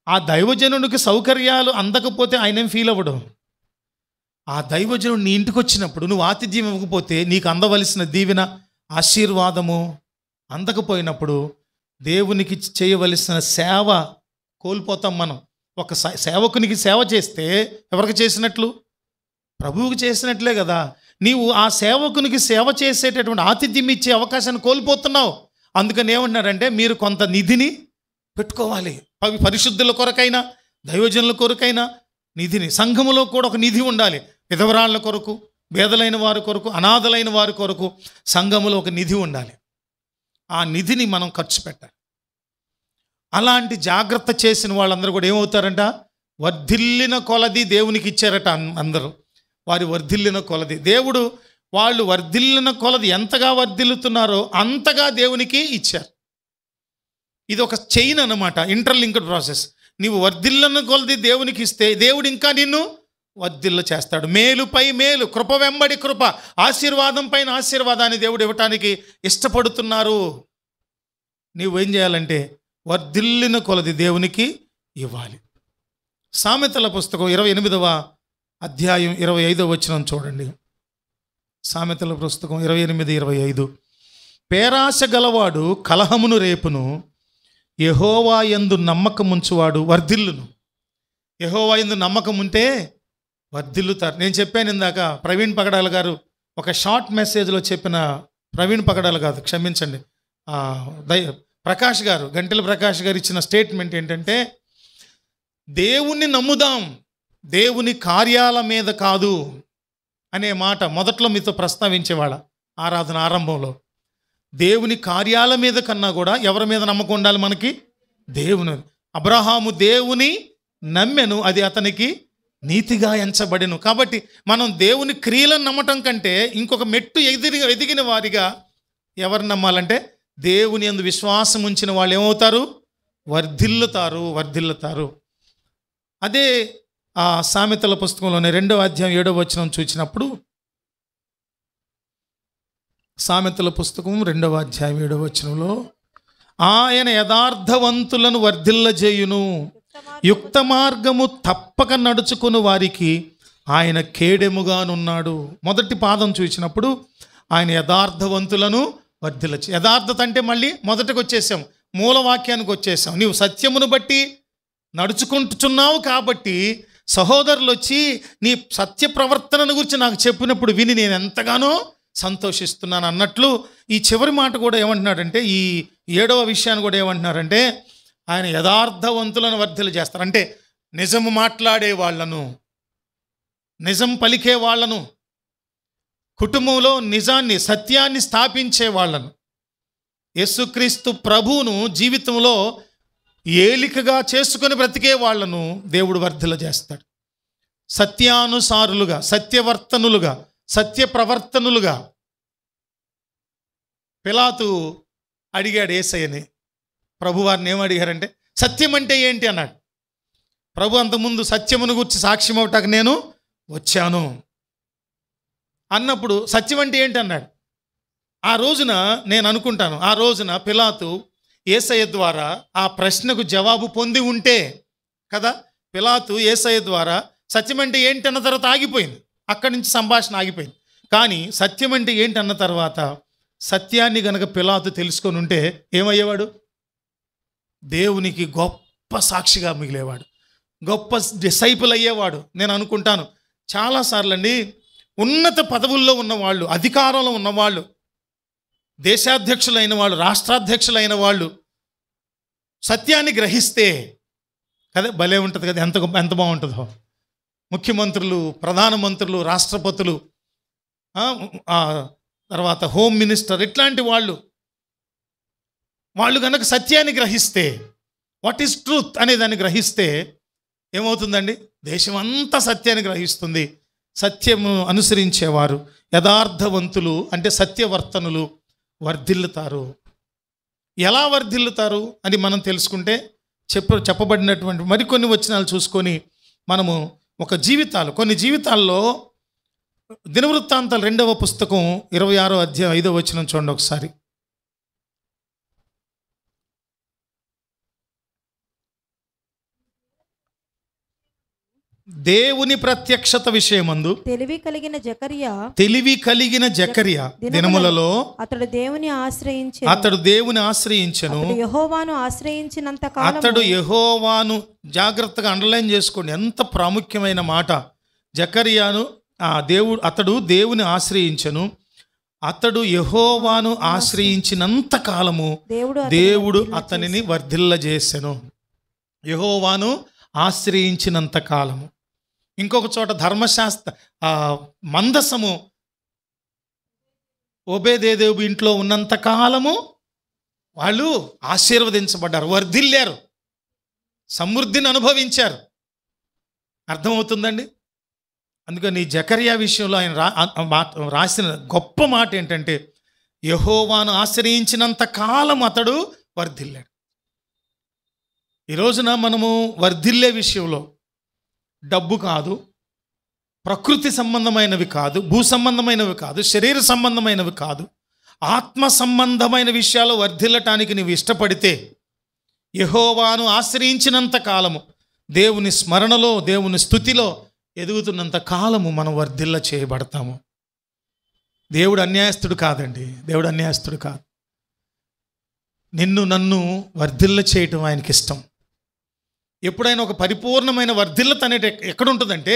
ఆ దైవజనుడికి సౌకర్యాలు అందకపోతే ఆయనేం ఫీల్ అవ్వడం. ఆ దైవజనుడు నీ ఇంటికి వచ్చినప్పుడు నువ్వు ఆతిథ్యం ఇవ్వకపోతే నీకు అందవలసిన దీవెన, ఆశీర్వాదము అందకపోయినప్పుడు దేవునికి చేయవలసిన సేవ కోల్పోతాం మనం. ఒక సేవకునికి సేవ చేస్తే ఎవరికి చేసినట్లు? ప్రభువుకి చేసినట్లే కదా. నీవు ఆ సేవకునికి సేవ చేసేటటువంటి ఆతిథ్యం ఇచ్చే అవకాశాన్ని కోల్పోతున్నావు. అందుకని ఏమన్నారంటే, మీరు కొంత నిధిని పెట్టుకోవాలి. పరిశుద్ధుల కొరకైనా, దైవజనుల కొరకైనా నిధిని. సంఘములో కూడా ఒక నిధి ఉండాలి. విధవరాళ్ళ కొరకు, పేదలైన వారి కొరకు, అనాథలైన వారి కొరకు సంఘములో ఒక నిధి ఉండాలి. ఆ నిధిని మనం ఖర్చు పెట్టాలి. అలాంటి జాగ్రత్త చేసిన వాళ్ళందరూ కూడా ఏమవుతారంట? వర్ధిల్లిన కొలది దేవునికి ఇచ్చారట. అందరూ వారి వర్ధిల్లిన కొలది దేవుడు, వాళ్ళు వర్ధిల్లిన కొలది ఎంతగా వర్ధిల్లుతున్నారో అంతగా దేవునికి ఇచ్చారు. ఇది ఒక చైన్ అన్నమాట, ఇంటర్లింక్డ్ ప్రాసెస్. నీవు వర్ధిల్లిన కొలది దేవునికి ఇస్తే దేవుడు ఇంకా నిన్ను వర్ధిల్ల చేస్తాడు. మేలుపై మేలు, కృప వెంబడి కృప, ఆశీర్వాదం పైన ఆశీర్వాదాన్ని దేవుడు ఇవ్వటానికి ఇష్టపడుతున్నారు. నీవేం చేయాలంటే వర్ధిల్లిన కొలది దేవునికి ఇవ్వాలి. సామెతల పుస్తకం 28వ అధ్యాయం 25వ వచనం చూడండి. సామెతల పుస్తకం 28:25, పేరాశ గలవాడు కలహమును రేపును, యెహోవా యందు నమ్మకముంచువాడు వర్ధిల్లును. యెహోవా యందు నమ్మకం ఉంటే వర్ధిల్లుతారు. నేను చెప్పాను ఇందాక, ప్రవీణ్ పగడాల గారు ఒక షార్ట్ మెసేజ్లో చెప్పిన, ప్రవీణ్ పగడాల కాదు, క్షమించండి, ప్రకాష్ గారు, గంటెల ప్రకాష్ గారు ఇచ్చిన స్టేట్మెంట్ ఏంటంటే, దేవుణ్ణి నమ్ముదాం, దేవుని కార్యాల మీద కాదు అనే మాట మొదట్లో మీతో ప్రస్తావించేవాళ్ళ ఆరాధన ఆరంభంలో. దేవుని కార్యాల మీద కన్నా కూడా ఎవరి మీద నమ్మకం ఉండాలి మనకి? దేవుని. అబ్రహాము దేవుని నమ్మెను, అది అతనికి నీతిగా ఎంచబడెను. కాబట్టి మనం దేవుని క్రియలను నమ్మటం కంటే ఇంకొక మెట్టు ఎదిగిన వారిగా ఎవరు నమ్మాలంటే దేవుని యందు విశ్వాసం ఉంచిన వాళ్ళు ఏమవుతారు? వర్ధిల్లుతారు. అదే ఆ సామెతల పుస్తకంలోనే 2వ అధ్యాయం 7వ వచనం చూసినప్పుడు, సామెతల పుస్తకం 2వ అధ్యాయం 7వ వచనంలో, ఆయన యథార్థవంతులను వర్ధిల్లజేయును, యుక్త మార్గము తప్పక నడుచుకుని వారికి ఆయన కేడెముగానున్నాడు. మొదటి పాదం చూసినప్పుడు ఆయన యథార్థవంతులను వర్ధిల్లచే. యథార్థత అంటే మళ్ళీ మొదటికి వచ్చేసాం, మూలవాక్యానికి వచ్చేసాం. నీవు సత్యమును బట్టి నడుచుకుంటున్నావు కాబట్టి సహోదరులు వచ్చి నీ సత్య ప్రవర్తనను గురించి నాకు చెప్పినప్పుడు విని నేను ఎంతగానో సంతోషిస్తున్నాను అన్నట్లు ఈ చివరి మాట కూడా ఏమంటున్నాడంటే, ఈ 7వ విషయాన్ని కూడా ఏమంటున్నారంటే, ఆయన యథార్థవంతులను వర్ధిల్ల చేస్తారు. అంటే నిజము మాట్లాడే వాళ్ళను, నిజం పలికే వాళ్ళను, కుటుంబంలో నిజాన్ని సత్యాన్ని స్థాపించే వాళ్ళను, యేసుక్రీస్తు ప్రభువును జీవితంలో ఏలికగా చేసుకొని బ్రతికే వాళ్ళను దేవుడు వర్ధిల్ల చేస్తాడు. సత్యానుసారులుగా, సత్యవర్తనులుగా, సత్య ప్రవర్తనులుగా. పిలాతు అడిగాడు యేసయ్యని, ప్రభువారిని ఏమడిగారంటే సత్యం అంటే ఏంటి అన్నాడు. ప్రభు అంతకుముందు సత్యమును గురించి సాక్ష్యం అవటానికి నేను వచ్చాను అన్నప్పుడు సత్యం అంటే ఏంటి అన్నాడు. ఆ రోజున నేను అనుకుంటాను, ఆ రోజున పిలాతు యేసయ్య ద్వారా ఆ ప్రశ్నకు జవాబు పొంది ఉంటే కదా, పిలాతు యేసయ్య ద్వారా సత్యం అంటే ఏంటి అన్న తర్వాత ఆగిపోయింది, అక్కడి నుంచి సంభాషణ ఆగిపోయింది. కానీ సత్యం అంటే ఏంటి అన్న తర్వాత సత్యాన్ని గనక పిలాతు తెలుసుకొని ఉంటే ఏమయ్యేవాడు? దేవునికి గొప్ప సాక్షిగా మిగిలేవాడు, గొప్ప డిసైపుల్ అయ్యేవాడు. నేను అనుకుంటాను చాలాసార్లు అండి, ఉన్నత పదవుల్లో ఉన్నవాళ్ళు, అధికారంలో ఉన్నవాళ్ళు, దేశాధ్యక్షులైన వాళ్ళు, రాష్ట్రాధ్యక్షులైన వాళ్ళు సత్యాన్ని గ్రహిస్తే కదా భలే ఉంటుంది కదా, ఎంత బాగుంటుందో. ముఖ్యమంత్రులు, ప్రధానమంత్రులు, రాష్ట్రపతులు, తర్వాత హోమ్ మినిస్టర్, ఇట్లాంటి వాళ్ళు కనుక సత్యాన్ని గ్రహిస్తే, వాట్ ఈస్ ట్రూత్ అనే దాన్ని గ్రహిస్తే ఏమవుతుందండి? దేశం అంతా సత్యాన్ని గ్రహిస్తుంది. సత్యము అనుసరించేవారు, యథార్థవంతులు అంటే సత్యవర్తనులు వర్ధిల్లుతారు. ఎలా వర్ధిల్లుతారు అని మనం తెలుసుకుంటే చెప్పబడినటువంటి మరికొన్ని వచనాలు చూసుకొని మనము కొన్ని జీవితాల్లో దినవృత్తాంతాలు 2వ పుస్తకం 26వ అధ్యాయం 5వ వచనం చూడండి ఒకసారి. దేవుని ప్రత్యక్షత విషయమందు తెలివి కలిగిన జకర్యా దినములలో అతడు దేవుని ఆశ్రయించెను. అతడు యెహోవాను, జాగ్రత్తగా అండర్లైన్ చేసుకోండి, ఎంత ప్రాముఖ్యమైన మాట. జకర్యాను అతడు దేవుని ఆశ్రయించెను, అతడు యెహోవాను ఆశ్రయించినంత కాలము దేవుడు అతనిని వర్ధిల్లజేసెను. యెహోవాను ఆశ్రయించినంత కాలము. ఇంకొక చోట ధర్మశాస్త్ర మందసము ఓబేదేదేవు ఇంట్లో ఉన్నంత కాలము వాళ్ళు ఆశీర్వదించబడ్డారు, వర్ధిల్లారు, సమృద్ధిని అనుభవించారు. అర్థమవుతుందండి? అందుకని జకర్యా విషయంలో ఆయన రాసిన గొప్ప మాట ఏంటంటే, యెహోవాను ఆశ్రయించినంత కాలం అతడు వర్ధిల్లాడు. ఈ రోజున మనము వర్ధిల్లే విషయంలో డబ్బు కాదు, ప్రకృతి సంబంధమైనవి కాదు, భూ సంబంధమైనవి కాదు, శరీర సంబంధమైనవి కాదు, ఆత్మ సంబంధమైన విషయాలు వర్ధిల్లటానికి నీవు ఇష్టపడితే, యెహోవాను ఆశ్రయించినంత కాలము, దేవుని స్మరణలో, దేవుని స్తుతిలో ఎదుగుతున్నంత కాలము మనం వర్ధిల్ల చేయబడతాము. దేవుడు అన్యాయస్తుడు కాదండి, దేవుడు అన్యాయస్తుడు కాదు. నిన్ను నన్ను వర్ధిల్ల చేయటం ఆయనకి ఇష్టం. ఎప్పుడైనా ఒక పరిపూర్ణమైన వర్ధిల్లత అనేది ఎక్కడుంటుందంటే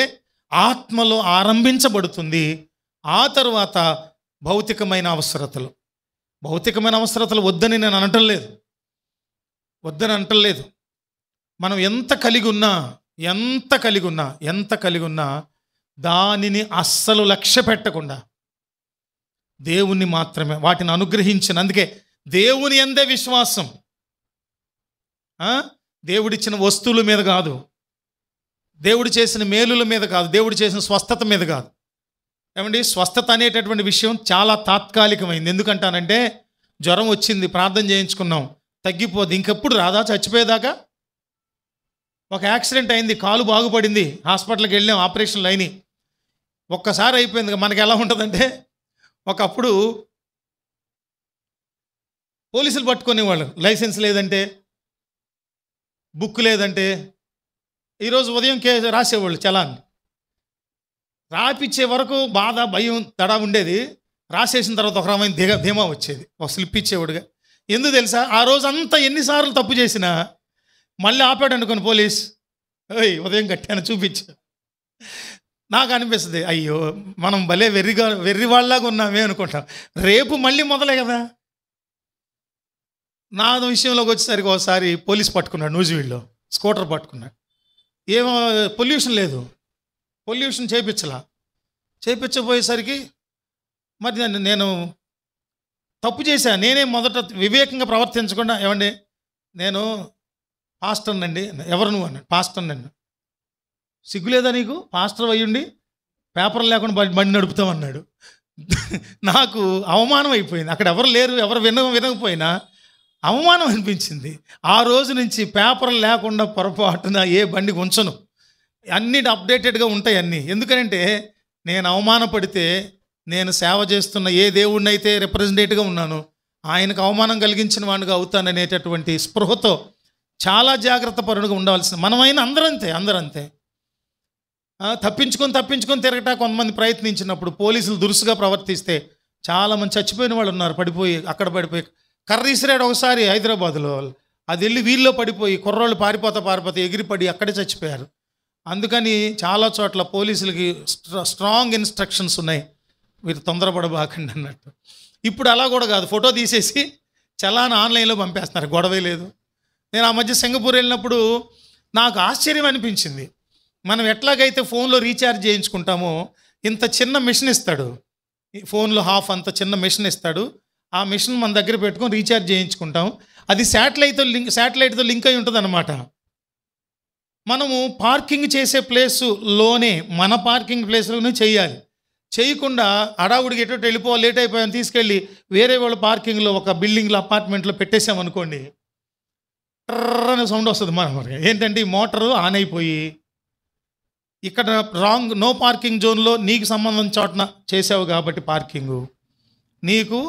ఆత్మలో ఆరంభించబడుతుంది. ఆ తర్వాత భౌతికమైన అవసరతలు వద్దని నేను అనటం లేదు. మనం ఎంత కలిగి ఉన్నా దానిని అస్సలు లక్ష్య పెట్టకుండా దేవుణ్ణి మాత్రమే వాటిని అనుగ్రహించిన. అందుకే దేవుని యందే విశ్వాసం, దేవుడిచ్చిన వస్తువుల మీద కాదు, దేవుడు చేసిన మేలుల మీద కాదు, దేవుడు చేసిన స్వస్థత మీద కాదు. ఏమండి, స్వస్థత అనేటటువంటి విషయం చాలా తాత్కాలికమైంది. ఎందుకంటానంటే జ్వరం వచ్చింది, ప్రార్థన చేయించుకున్నాం, తగ్గిపోద్ది, ఇంకెప్పుడు రాదా చచ్చిపోయేదాకా? ఒక యాక్సిడెంట్ అయింది, కాలు బాగుపడింది, హాస్పిటల్కి వెళ్ళాం, ఆపరేషన్లు అయినాయి, ఒక్కసారి అయిపోయింది. మనకి ఎలా ఉంటుందంటే, ఒకప్పుడు పోలీసులు పట్టుకునేవాళ్ళు, లైసెన్స్ లేదంటే, బుక్ లేదంటే, ఈరోజు ఉదయం రాసేవాళ్ళు చలాన్, రాపిచ్చే వరకు బాధ, భయం, తడా ఉండేది. రాసేసిన తర్వాత ఒక రకమైన ధీమా వచ్చేది, ఒక స్లిప్ ఇచ్చేవాడుగా. ఎందుకు తెలుసా? ఆ రోజు అంతా ఎన్నిసార్లు తప్పు చేసినా మళ్ళీ ఆపాడు అనుకోని పోలీస్, ఉదయం కట్టాను చూపించు. నాకు అనిపిస్తుంది, అయ్యో మనం భలే వెర్రి వాళ్ళలాగా ఉన్నామే అనుకుంటాం. రేపు మళ్ళీ మొదలే కదా. నా విషయంలోకి వచ్చేసరికి ఒకసారి పోలీస్ పట్టుకున్నాడు, నూజివీడులో స్కూటర్ పట్టుకున్నాడు. ఏమో పొల్యూషన్ లేదు, పొల్యూషన్ చేయించబోయేసరికి మరి నేను తప్పు చేశాను. నేనే మొదట వివేకంగా ప్రవర్తించకుండా, ఏమండి నేను పాస్టర్నండి. ఎవరు నువ్వు అన్నాడు. పాస్టర్నండి. సిగ్గులేదా నీకు? పాస్టర్ అయ్యుండి పేపర్లు లేకుండా బండి నడుపుతామన్నాడు. నాకు అవమానం అయిపోయింది. అక్కడ ఎవరు లేరు, ఎవరు వినకపోయినా అవమానం అనిపించింది. ఆ రోజు నుంచి పేపర్లు లేకుండా పొరపాటున ఏ బండి ఉంచను, అన్నీ అప్డేటెడ్గా ఉంటాయి అన్నీ. ఎందుకంటే నేను అవమానపడితే నేను సేవ చేస్తున్న ఏ దేవుడిని అయితే రిప్రజెంటేటివ్గా ఉన్నానో ఆయనకు అవమానం కలిగించిన వాడిగా అవుతాననేటటువంటి స్పృహతో చాలా జాగ్రత్త పరుడుగా ఉండవలసిన మనమైనా అందరంతే. తప్పించుకొని తిరగటా కొంతమంది ప్రయత్నించినప్పుడు పోలీసులు దురుసుగా ప్రవర్తిస్తే చాలామంది చచ్చిపోయిన వాళ్ళు ఉన్నారు. పడిపోయి కర్ర ఇసిరాడు ఒకసారి హైదరాబాద్లో, అది వెళ్ళి వీళ్ళలో పడిపోయి కుర్రోళ్ళు పారిపోతా ఎగిరిపడి అక్కడే చచ్చిపోయారు. అందుకని చాలా చోట్ల పోలీసులకి స్ట్రాంగ్ ఇన్స్ట్రక్షన్స్ ఉన్నాయి, మీరు తొందరపడబాకండి అన్నట్టు. ఇప్పుడు అలా కూడా కాదు, ఫోటో తీసేసి చలాన్ ఆన్లైన్లో పంపేస్తున్నారు, గొడవే లేదు. నేను ఆ మధ్య సింగపూర్ వెళ్ళినప్పుడు నాకు ఆశ్చర్యం అనిపించింది. మనం ఎట్లాగైతే ఫోన్లో రీఛార్జ్ చేయించుకుంటామో ఇంత చిన్న మిషన్ ఇస్తాడు, ఫోన్లో హాఫ్ అంత చిన్న మిషన్ ఇస్తాడు. ఆ మిషన్ మన దగ్గర పెట్టుకొని రీఛార్జ్ చేయించుకుంటాం. అది శాటిలైట్తో లింక్ అయి ఉంటుంది అన్నమాట. మనము పార్కింగ్ చేసే ప్లేసులోనే, మన పార్కింగ్ ప్లేస్లోనే చేయాలి. చేయకుండా అడావుడికి ఎటు వెళ్ళిపోవాలి, లేట్ అయిపోయాను తీసుకెళ్ళి వేరే వాళ్ళ పార్కింగ్లో ఒక బిల్డింగ్లో అపార్ట్మెంట్లో పెట్టేసామనుకోండి, ట్రర్ సౌండ్ వస్తుంది. మరి ఏంటంటే ఈ మోటారు ఆన్ అయిపోయి ఇక్కడ నో పార్కింగ్ జోన్లో నీకు సంబంధం చోటన చేసావు కాబట్టి పార్కింగు నీకు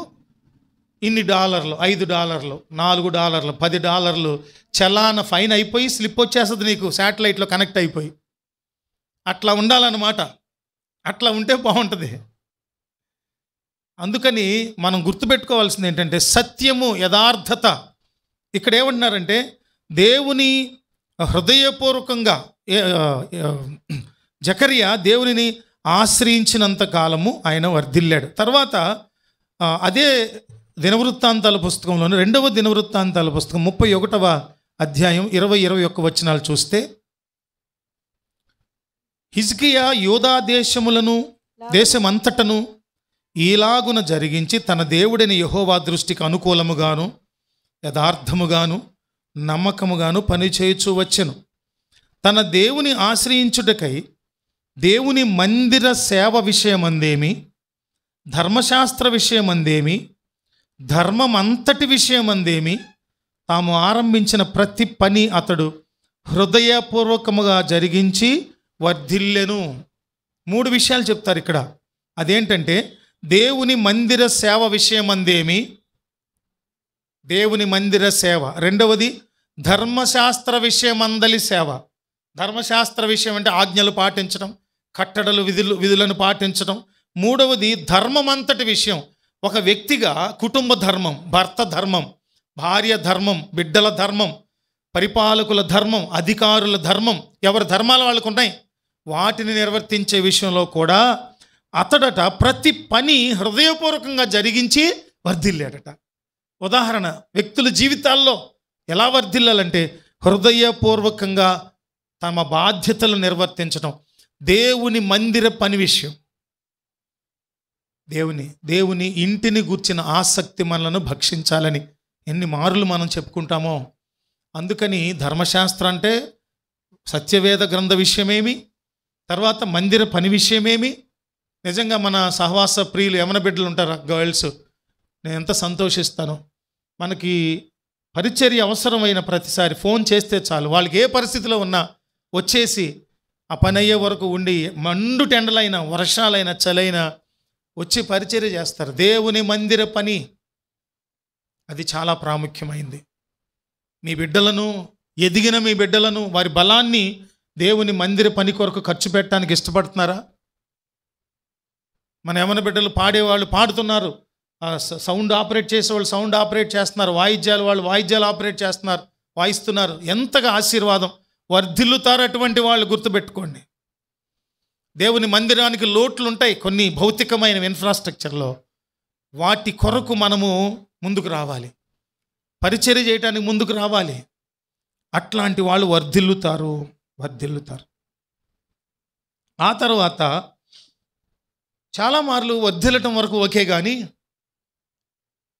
ఇన్ని $, $5, $4, $10 చలాన ఫైన్ అయిపోయి స్లిప్ వచ్చేస్తుంది నీకు, శాటిలైట్లో కనెక్ట్ అయిపోయి. అట్లా ఉండాలన్నమాట. అట్లా ఉంటే బాగుంటుంది. అందుకని మనం గుర్తుపెట్టుకోవాల్సింది ఏంటంటే సత్యము, యథార్థత. ఇక్కడ ఏమంటున్నారంటే దేవుని హృదయపూర్వకంగా జకరియా దేవునిని ఆశ్రయించినంత కాలము ఆయన వర్ధిల్లాడు. తర్వాత అదే దినవృత్తాంతాల పుస్తకంలోని 2వ దినవృత్తాంతాల పుస్తకం 31వ అధ్యాయం 20-21 వచనాలు చూస్తే, హిజ్కియా యూదా దేశమంతటను ఈలాగున జరిగించి తన దేవుడిని యెహోవా దృష్టికి అనుకూలముగాను యథార్థముగాను నమ్మకముగాను పనిచేయచూ వచ్చెను. తన దేవుని ఆశ్రయించుటకై దేవుని మందిర సేవ విషయమందేమి, ధర్మశాస్త్ర విషయమందేమి, ధర్మమంతటి విషయమందేమి తాము ఆరంభించిన ప్రతి పని అతడు హృదయపూర్వకముగా జరిగించి వర్ధిల్లెను. 3 విషయాలు చెప్తారు ఇక్కడ. అదేంటంటే దేవుని మందిర సేవ విషయమందేమి, దేవుని మందిర సేవ. రెండవది ధర్మశాస్త్ర విషయమందలి సేవ. ధర్మశాస్త్ర విషయం అంటే ఆజ్ఞలు పాటించడం, కట్టడలు విధులను పాటించడం. మూడవది ధర్మమంతటి విషయం. ఒక వ్యక్తిగా కుటుంబ ధర్మం, భర్త ధర్మం, భార్య ధర్మం, బిడ్డల ధర్మం, పరిపాలకుల ధర్మం, అధికారుల ధర్మం, ఎవరి ధర్మాలు వాళ్ళకు ఉన్నాయి, వాటిని నిర్వర్తించే విషయంలో కూడా అతడట ప్రతి పని హృదయపూర్వకంగా జరిగించి వర్ధిల్లాడట. ఉదాహరణ, వ్యక్తుల జీవితాల్లో ఎలా వర్ధిల్లాలంటే హృదయపూర్వకంగా తమ బాధ్యతలు నిర్వర్తించడం. దేవుని మందిర పని విషయం, దేవుని ఇంటిని గూర్చిన ఆసక్తి మనలను భక్షించాలని ఎన్ని మారులు మనం చెప్పుకుంటామో. అందుకని ధర్మశాస్త్రం అంటే సత్యవేద గ్రంథ విషయమేమి, తర్వాత మందిర పని విషయమేమి. నిజంగా మన సహవాస ప్రియులు యమన బిడ్డలు ఉంటారు, గర్ల్స్, నేను ఎంత సంతోషిస్తాను. మనకి పరిచర్య అవసరమైన ప్రతిసారి ఫోన్ చేస్తే చాలు, వాళ్ళకి ఏ పరిస్థితిలో ఉన్నా వచ్చేసి ఆ పని అయ్యే వరకు ఉండి మండు టెండలైన వర్షాలైన చలైనా వచ్చి పరిచర్య చేస్తారు. దేవుని మందిర పని అది చాలా ప్రాముఖ్యమైంది. మీ బిడ్డలను, ఎదిగిన మీ బిడ్డలను, వారి బలాన్ని దేవుని మందిర పని కొరకు ఖర్చు పెట్టడానికి ఇష్టపడుతున్నారా? మన యవన బిడ్డలు పాడేవాళ్ళు పాడుతున్నారు, సౌండ్ ఆపరేట్ చేసేవాళ్ళు సౌండ్ ఆపరేట్ చేస్తున్నారు, వాయిద్యాలు వాళ్ళు వాయిద్యాలు ఆపరేట్ చేస్తున్నారు, వాయిస్తున్నారు. ఎంతగా ఆశీర్వాదం, వర్ధిల్లుతారు అటువంటి వాళ్ళు. గుర్తుపెట్టుకోండి, దేవుని మందిరానికి లోట్లు ఉంటాయి కొన్ని భౌతికమైన ఇన్ఫ్రాస్ట్రక్చర్లో. వాటి కొరకు మనము ముందుకు రావాలి, పరిచర్య చేయడానికి ముందుకు రావాలి. అట్లాంటి వాళ్ళు వర్ధిల్లుతారు. ఆ తర్వాత చాలా మార్లు వర్ధిల్లటం వరకు ఓకే, కానీ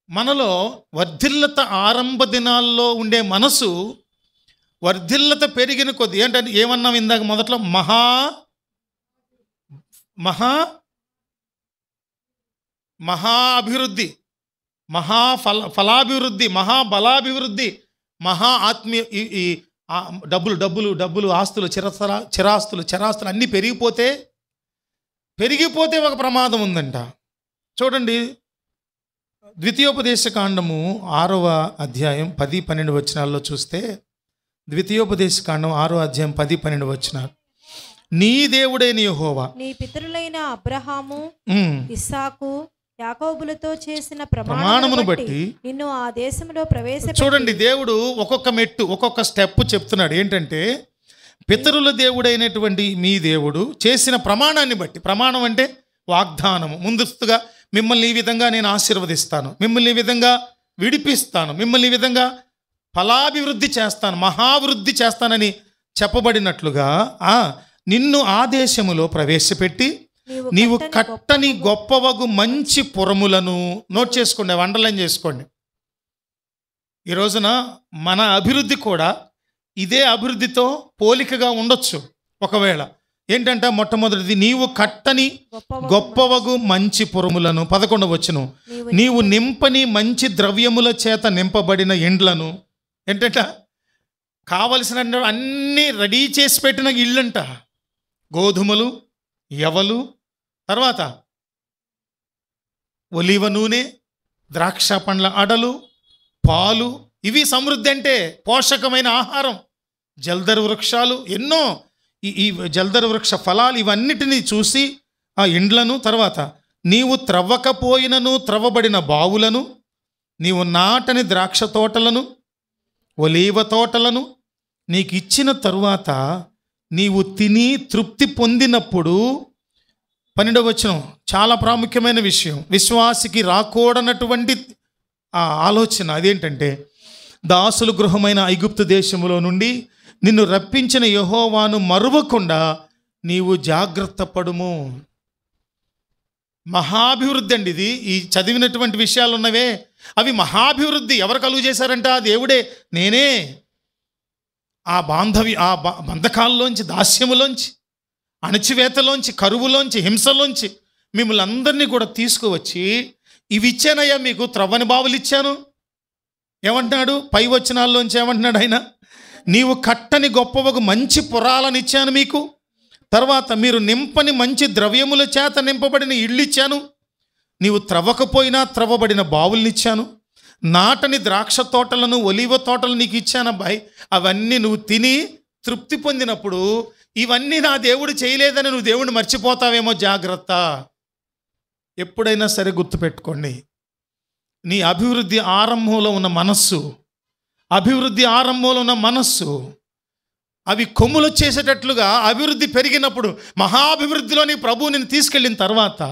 మనలో వర్ధిల్లత ఆరంభ దినాల్లో ఉండే మనసు వర్ధిల్లత పెరిగిన కొద్ది ఏంటంటే ఏమన్నాం ఇందాక మొదట్లో, మహా అభివృద్ధి, ఫలాభివృద్ధి, మహాబలాభివృద్ధి, మహా ఆత్మీయ ఈ డబ్బులు ఆస్తులు చిరాస్తులు అన్నీ పెరిగిపోతే ఒక ప్రమాదం ఉందంట. చూడండి, ద్వితీయోపదేశకాండము 6వ అధ్యాయం 10-12 వచనాల్లో చూస్తే, ద్వితీయోపదేశకాండం 6వ అధ్యాయం 10-12 వచనాలు. నీ దేవుడైన యెహోవా నీ పితరులైన అబ్రహాము, ఇస్సాకు, యాకోబులతో చేసిన ప్రమాణమును బట్టి నిన్ను ఆ దేశంలో ప్రవేశపెట్టి. చూడండి, దేవుడు ఒక్కొక్క మెట్టు ఒక్కొక్క స్టెప్ చెప్తున్నాడు. ఏంటంటే పితరుల దేవుడైనటువంటి మీ దేవుడు చేసిన ప్రమాణాన్ని బట్టి, ప్రమాణం అంటే వాగ్దానము, ముందస్తుగా మిమ్మల్ని ఈ విధంగా నేను ఆశీర్వదిస్తాను, మిమ్మల్ని ఈ విధంగా విడిపిస్తాను, మిమ్మల్ని ఈ విధంగా ఫలాభివృద్ధి చేస్తాను, మహాభివృద్ధి చేస్తానని చెప్పబడినట్లుగా నిన్ను ఆ దేశములో ప్రవేశపెట్టి నీవు కట్టని గొప్పవగు మంచి పురములను, నోట్ చేసుకోండి, అండర్లైన్ చేసుకోండి. ఈ రోజున మన అభివృద్ధి కూడా ఇదే అభివృద్ధితో పోలికగా ఉండొచ్చు. ఒకవేళ ఏంటంటే మొట్టమొదటిది, నీవు కట్టని గొప్పవగు మంచి పురములను. 11వ వచనం, నీవు నింపని మంచి ద్రవ్యముల చేత నింపబడిన ఇండ్లను. ఏంటంట, కావలసిన అన్నీ రెడీ చేసి పెట్టిన ఇళ్ళంట. గోధుమలు, యవలు, తర్వాత ఒలీవ నూనె, ద్రాక్ష పండ్ల అడలు, పాలు, ఇవి సమృద్ధి అంటే పోషకమైన ఆహారం. జల్దర వృక్షాలు ఎన్నో, ఈ జల్దర వృక్ష ఫలాలు, ఇవన్నిటినీ చూసి ఆ ఇండ్లను, తర్వాత నీవు త్రవ్వకపోయినను త్రవ్వబడిన బావులను, నీవు నాటని ద్రాక్ష తోటలను, ఒలీవ తోటలను నీకు ఇచ్చిన తరువాత నీవు తిని తృప్తి పొందినప్పుడు. 12వ వచనం చాలా ప్రాముఖ్యమైన విషయం, విశ్వాసికి రాకూడనటువంటి ఆలోచన. అదేంటంటే, దాసులు గృహమైన ఐగుప్తు దేశములో నుండి నిన్ను రప్పించిన యెహోవాను మరువకుండా నీవు జాగ్రత్త పడుము. మహాభివృద్ధి అండి ఇది. ఈ చదివినటువంటి విషయాలు ఉన్నవే అవి మహాభివృద్ధి. ఎవరు కలుగు చేశారంట? దేవుడే, నేనే. ఆ బంధకాల్లోంచి, దాస్యములోంచి, అణచివేతలోంచి, కరువులోంచి, హింసలోంచి మిమ్మల్ని అందరినీ కూడా తీసుకువచ్చి, ఇవి ఇచ్చానయ్యా మీకు, త్రవ్వని బావులు ఇచ్చాను. ఏమంటున్నాడు? పై వచనాల్లోంచి ఏమంటున్నాడు ఆయన? నీవు కట్టని గొప్పవకు మంచి పురాలను ఇచ్చాను మీకు, తర్వాత మీరు నింపని మంచి ద్రవ్యముల చేత నింపబడిన ఇళ్ళు ఇచ్చాను, నీవు త్రవ్వకపోయినా త్రవ్వబడిన బావులనిచ్చాను, నాటని ద్రాక్ష తోటలను, ఒలీవ తోటలు నీకు ఇచ్చానబ్బాయి. అవన్నీ నువ్వు తిని తృప్తి పొందినప్పుడు ఇవన్నీ నా దేవుడు చేయలేదని నువ్వు దేవుడిని మర్చిపోతావేమో, జాగ్రత్త. ఎప్పుడైనా సరే గుర్తుపెట్టుకోండి, నీ అభివృద్ధి ఆరంభంలో ఉన్న మనస్సు, అవి కొమ్ములు వచ్చేసేటట్లుగా అభివృద్ధి పెరిగినప్పుడు, మహాభివృద్ధిలోని ప్రభువు నిన్ను తీసుకెళ్ళిన తర్వాత,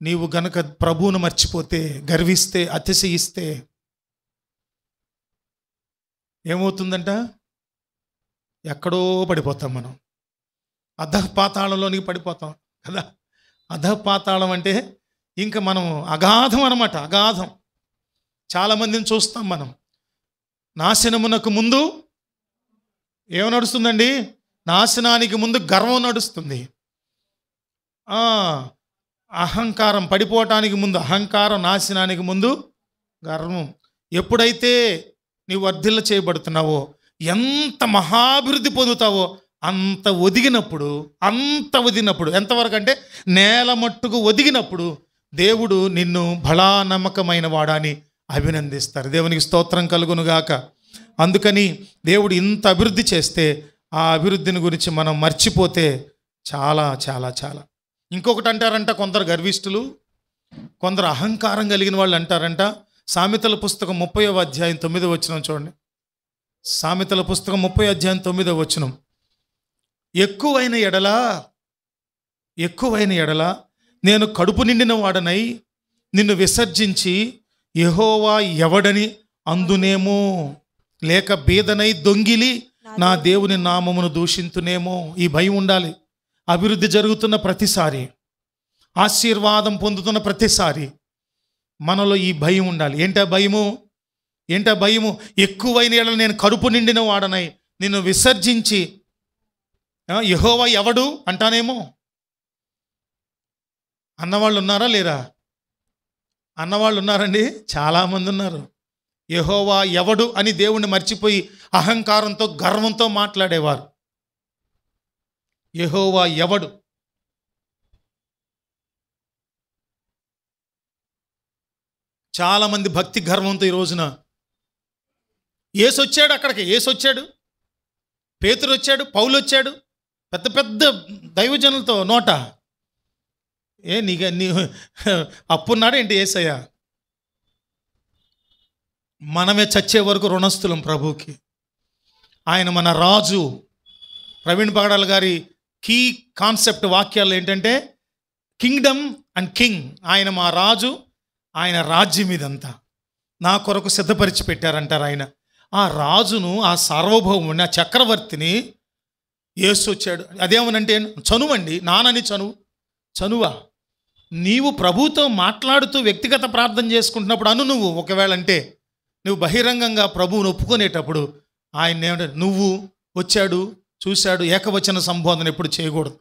నీవు గనక ప్రభువును మర్చిపోతే, గర్విస్తే, అతిశయిస్తే ఏమవుతుందంట? ఎక్కడో పడిపోతాం మనం. అధఃపాతాళంలోనికి పడిపోతాం కదా. అధఃపాతాళం అంటే ఇంకా మనం అగాధం అన్నమాట, అగాధం. చాలామందిని చూస్తాం మనం. నాశనమునకు ముందు ఏమి నడుస్తుందండి? నాశనానికి ముందు గర్వం నడుస్తుంది. ఆ, అహంకారం పడిపోవటానికి ముందు అహంకారం, నాశనానికి ముందు గర్వం. ఎప్పుడైతే నీవు వర్ధిల్ల చేయబడుతున్నావో, ఎంత మహాభివృద్ధి పొందుతావో అంత ఒదిగినప్పుడు, ఎంతవరకు అంటే నేల మట్టుకు ఒదిగినప్పుడు దేవుడు నిన్ను బలా నమ్మకమైన వాడని అభినందిస్తారు. దేవునికి స్తోత్రం కలుగునుగాక. అందుకని దేవుడు ఇంత అభివృద్ధి చేస్తే ఆ అభివృద్ధిని గురించి మనం మర్చిపోతే చాలా చాలా చాలా. ఇంకొకటి అంటారంట కొందరు గర్విష్ఠులు, కొందరు అహంకారం కలిగిన వాళ్ళు అంటారంట. సామెతల పుస్తకం 30వ అధ్యాయం 9వ వచనం చూడండి. సామెతల పుస్తకం 30వ అధ్యాయం 9వ వచనం. ఎక్కువైన ఎడల నేను కడుపు నిండిన వాడనై నిన్ను విసర్జించి యెహోవా ఎవడని అందునేమో, లేక బీదనై దొంగిలి నా దేవుని నామమును దూషింతునేమో. ఈ భయం ఉండాలి. అభివృద్ధి జరుగుతున్న ప్రతిసారి, ఆశీర్వాదం పొందుతున్న ప్రతిసారి మనలో ఈ భయం ఉండాలి. ఏంటా భయము? ఎక్కువైన ఎడల నేను కడుపు నిండిన వాడనై నిన్ను విసర్జించి యెహోవా ఎవడు అంటానేమో. అన్నవాళ్ళు ఉన్నారా లేరా? అన్నవాళ్ళు ఉన్నారండి, చాలామంది ఉన్నారు. యెహోవా ఎవడు అని దేవుణ్ణి మర్చిపోయి అహంకారంతో, గర్వంతో మాట్లాడేవారు. యెహోవా ఎవడు? చాలామంది భక్తి గర్వంతో ఈ రోజున యేసొచ్చాడు, అక్కడికి యేసొచ్చాడు, పేతురు వచ్చాడు, పౌలు వచ్చాడు, పెద్ద పెద్ద దైవజనులతో నోట నీ అప్పున్నాడు ఏంటి యేసయ్య? మనమే చచ్చే వరకు రుణస్థులం ప్రభువుకి. ఆయన మన రాజు. ప్రవీణ్ పగడాల్ గారి కీ కాన్సెప్ట్ వాక్యాలు ఏంటంటే కింగ్డమ్ అండ్ కింగ్. ఆయన మా రాజు, ఆయన రాజ్యం ఇదంతా నా కొరకు సిద్ధపరిచి పెట్టారంటారు ఆయన. ఆ రాజును, ఆ సార్వభౌముని, ఆ చక్రవర్తిని యేసు వచ్చాడు. అదేమనంటే చనువండి, నానని చనువా. నీవు ప్రభుతో మాట్లాడుతూ వ్యక్తిగత ప్రార్థన చేసుకుంటున్నప్పుడు నువ్వు ఒకవేళ అంటే నువ్వు బహిరంగంగా ప్రభువును ఒప్పుకునేటప్పుడు ఆయన నువ్వు వచ్చాడు, చూశాడు, ఏకవచన సంబోధన ఎప్పుడు చేయకూడదు.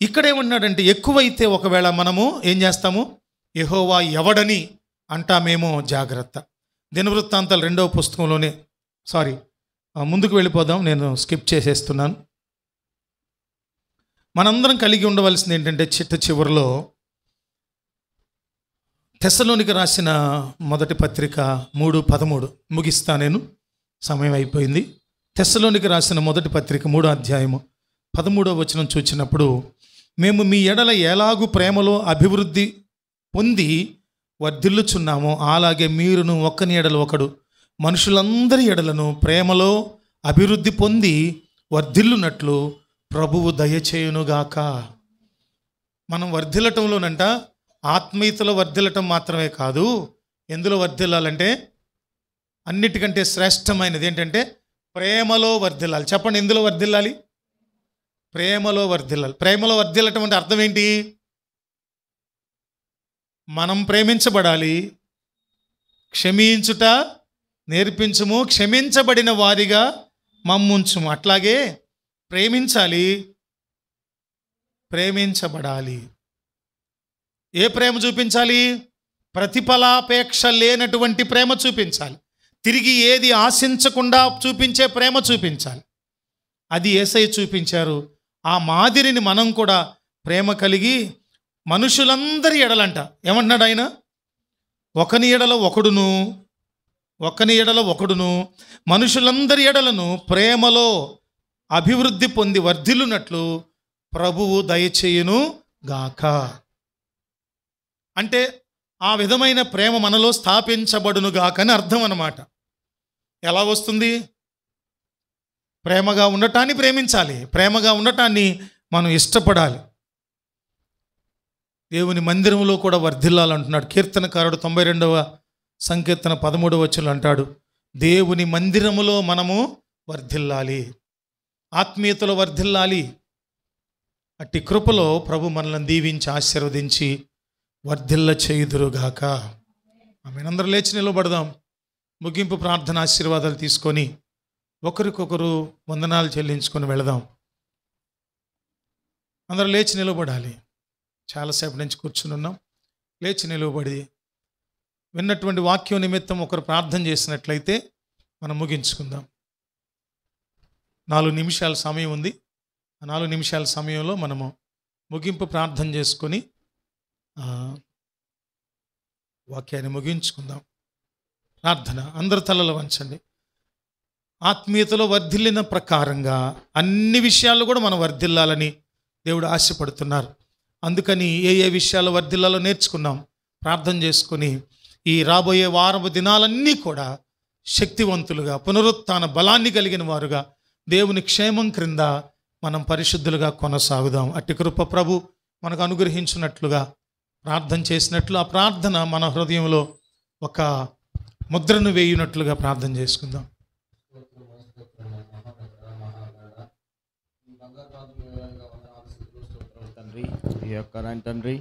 ఇక్కడేమన్నాడంటే ఎక్కువైతే ఒకవేళ మనము ఏం చేస్తాము? యెహోవా ఎవడని అంటామేమో, జాగ్రత్త. దినవృత్తాంతాలు 2వ పుస్తకంలోనే, ముందుకు వెళ్ళిపోదాం, నేను స్కిప్ చేసేస్తున్నాను. మనందరం కలిగి ఉండవలసింది ఏంటంటే చివరిలో తెస్సలోనికి రాసిన మొదటి పత్రిక 3:13 ముగిస్తా, నేను సమయం అయిపోయింది. తెస్సలోనికి రాసిన మొదటి పత్రిక 3వ అధ్యాయము 13వ వచనం చూచినప్పుడు, మేము మీ ఎడల ఎలాగూ ప్రేమలో అభివృద్ధి పొంది వర్ధిల్లుచున్నామో అలాగే మీరును ఒక్కని ఎడల ఒకడు మనుషులందరి ఎడలను ప్రేమలో అభివృద్ధి పొంది వర్ధిల్లునట్లు ప్రభువు దయచేయునుగాక. మనం వర్ధిల్లటంలోనంట ఆత్మీయతలో వర్ధిల్లటం మాత్రమే కాదు, ఎందులో వర్ధిల్లాలంటే అన్నిటికంటే శ్రేష్టమైనది ఏంటంటే ప్రేమలో వర్ధిల్లాలి. చెప్పండి, ఎందులో వర్ధిల్లాలి? ప్రేమలో వర్ధిల్లాలి. ప్రేమలో వర్ధిల్లటం అంటే అర్థం ఏంటి? మనం ప్రేమించబడాలి. క్షమించుట నేర్పించుము, క్షమించబడిన వారిగా మమ్ముంచుము. అట్లాగే ప్రేమించాలి, ప్రేమించబడాలి. ఏ ప్రేమ చూపించాలి? ప్రతిఫలాపేక్ష లేనటువంటి ప్రేమ చూపించాలి. తిరిగి ఏది ఆశించకుండా చూపించే ప్రేమ చూపించాలి. అది యేసయ్య చూపించారు. ఆ మాదిరిని మనం కూడా ప్రేమ కలిగి మనుషులందరి ఎడలంట ఏమన్నాడు ఆయన? ఒకని ఎడల ఒకడును మనుషులందరి ఎడలను ప్రేమలో అభివృద్ధి పొంది వర్ధిల్లునట్లు ప్రభువు దయచేయును గాక. అంటే ఆ విధమైన ప్రేమ మనలో స్థాపించబడును గాక అని అర్థం అన్నమాట. ఎలా వస్తుంది? ప్రేమగా ఉండటాన్ని ప్రేమించాలి, ప్రేమగా ఉండటాన్ని మనం ఇష్టపడాలి. దేవుని మందిరంలో కూడా వర్ధిల్లాలంటున్నాడు కీర్తనకారుడు. 92వ సంకీర్తన 13వ వచనం అంటాడు, దేవుని మందిరములో మనము వర్ధిల్లాలి, ఆత్మీయతలో వర్ధిల్లాలి. అట్టి కృపలో ప్రభు మనల్ని దీవించి ఆశీర్వదించి వర్ధిల్ల చేయుదురుగాక. ఆమె. అందరూ లేచి నిలబడదాం. ముగింపు ప్రార్థన ఆశీర్వాదాలు తీసుకొని ఒకరికొకరు వందనాలు చెల్లించుకొని వెళదాం. అందరూ లేచి నిలబడాలి. చాలాసేపు నుంచి కూర్చుని ఉన్నాం. లేచి నిలువబడి విన్నటువంటి వాక్యం నిమిత్తం ఒకరు ప్రార్థన చేసినట్లయితే మనం ముగించుకుందాం. 4 నిమిషాల సమయం ఉంది. ఆ 4 నిమిషాల సమయంలో మనము ముగింపు ప్రార్థన చేసుకొని వాక్యాన్ని ముగించుకుందాం. ప్రార్థన. అందరు తలలు వంచండి. ఆత్మీయతలో వర్ధిల్లిన ప్రకారంగా అన్ని విషయాల్లో కూడా మనం వర్ధిల్లాలని దేవుడు ఆశపడుతున్నారు. అందుకని ఏ విషయాలు వర్ధిల్లాలో నేర్చుకున్నాం. ప్రార్థన చేసుకొని ఈ రాబోయే వారపు దినాలన్నీ కూడా శక్తివంతులుగా, పునరుత్థాన బలాన్ని కలిగిన వారుగా, దేవుని క్షేమం క్రింద మనం పరిశుద్ధులుగా కొనసాగుదాం. అట్టి కృప ప్రభు మనకు అనుగ్రహించినట్లుగా ప్రార్థన చేసినట్లు ఆ ప్రార్థన మన హృదయంలో ఒక ముద్రను వేయునట్లుగా ప్రార్థన చేసుకుందాం. తండ్రి, ఈ యొక్క తండ్రి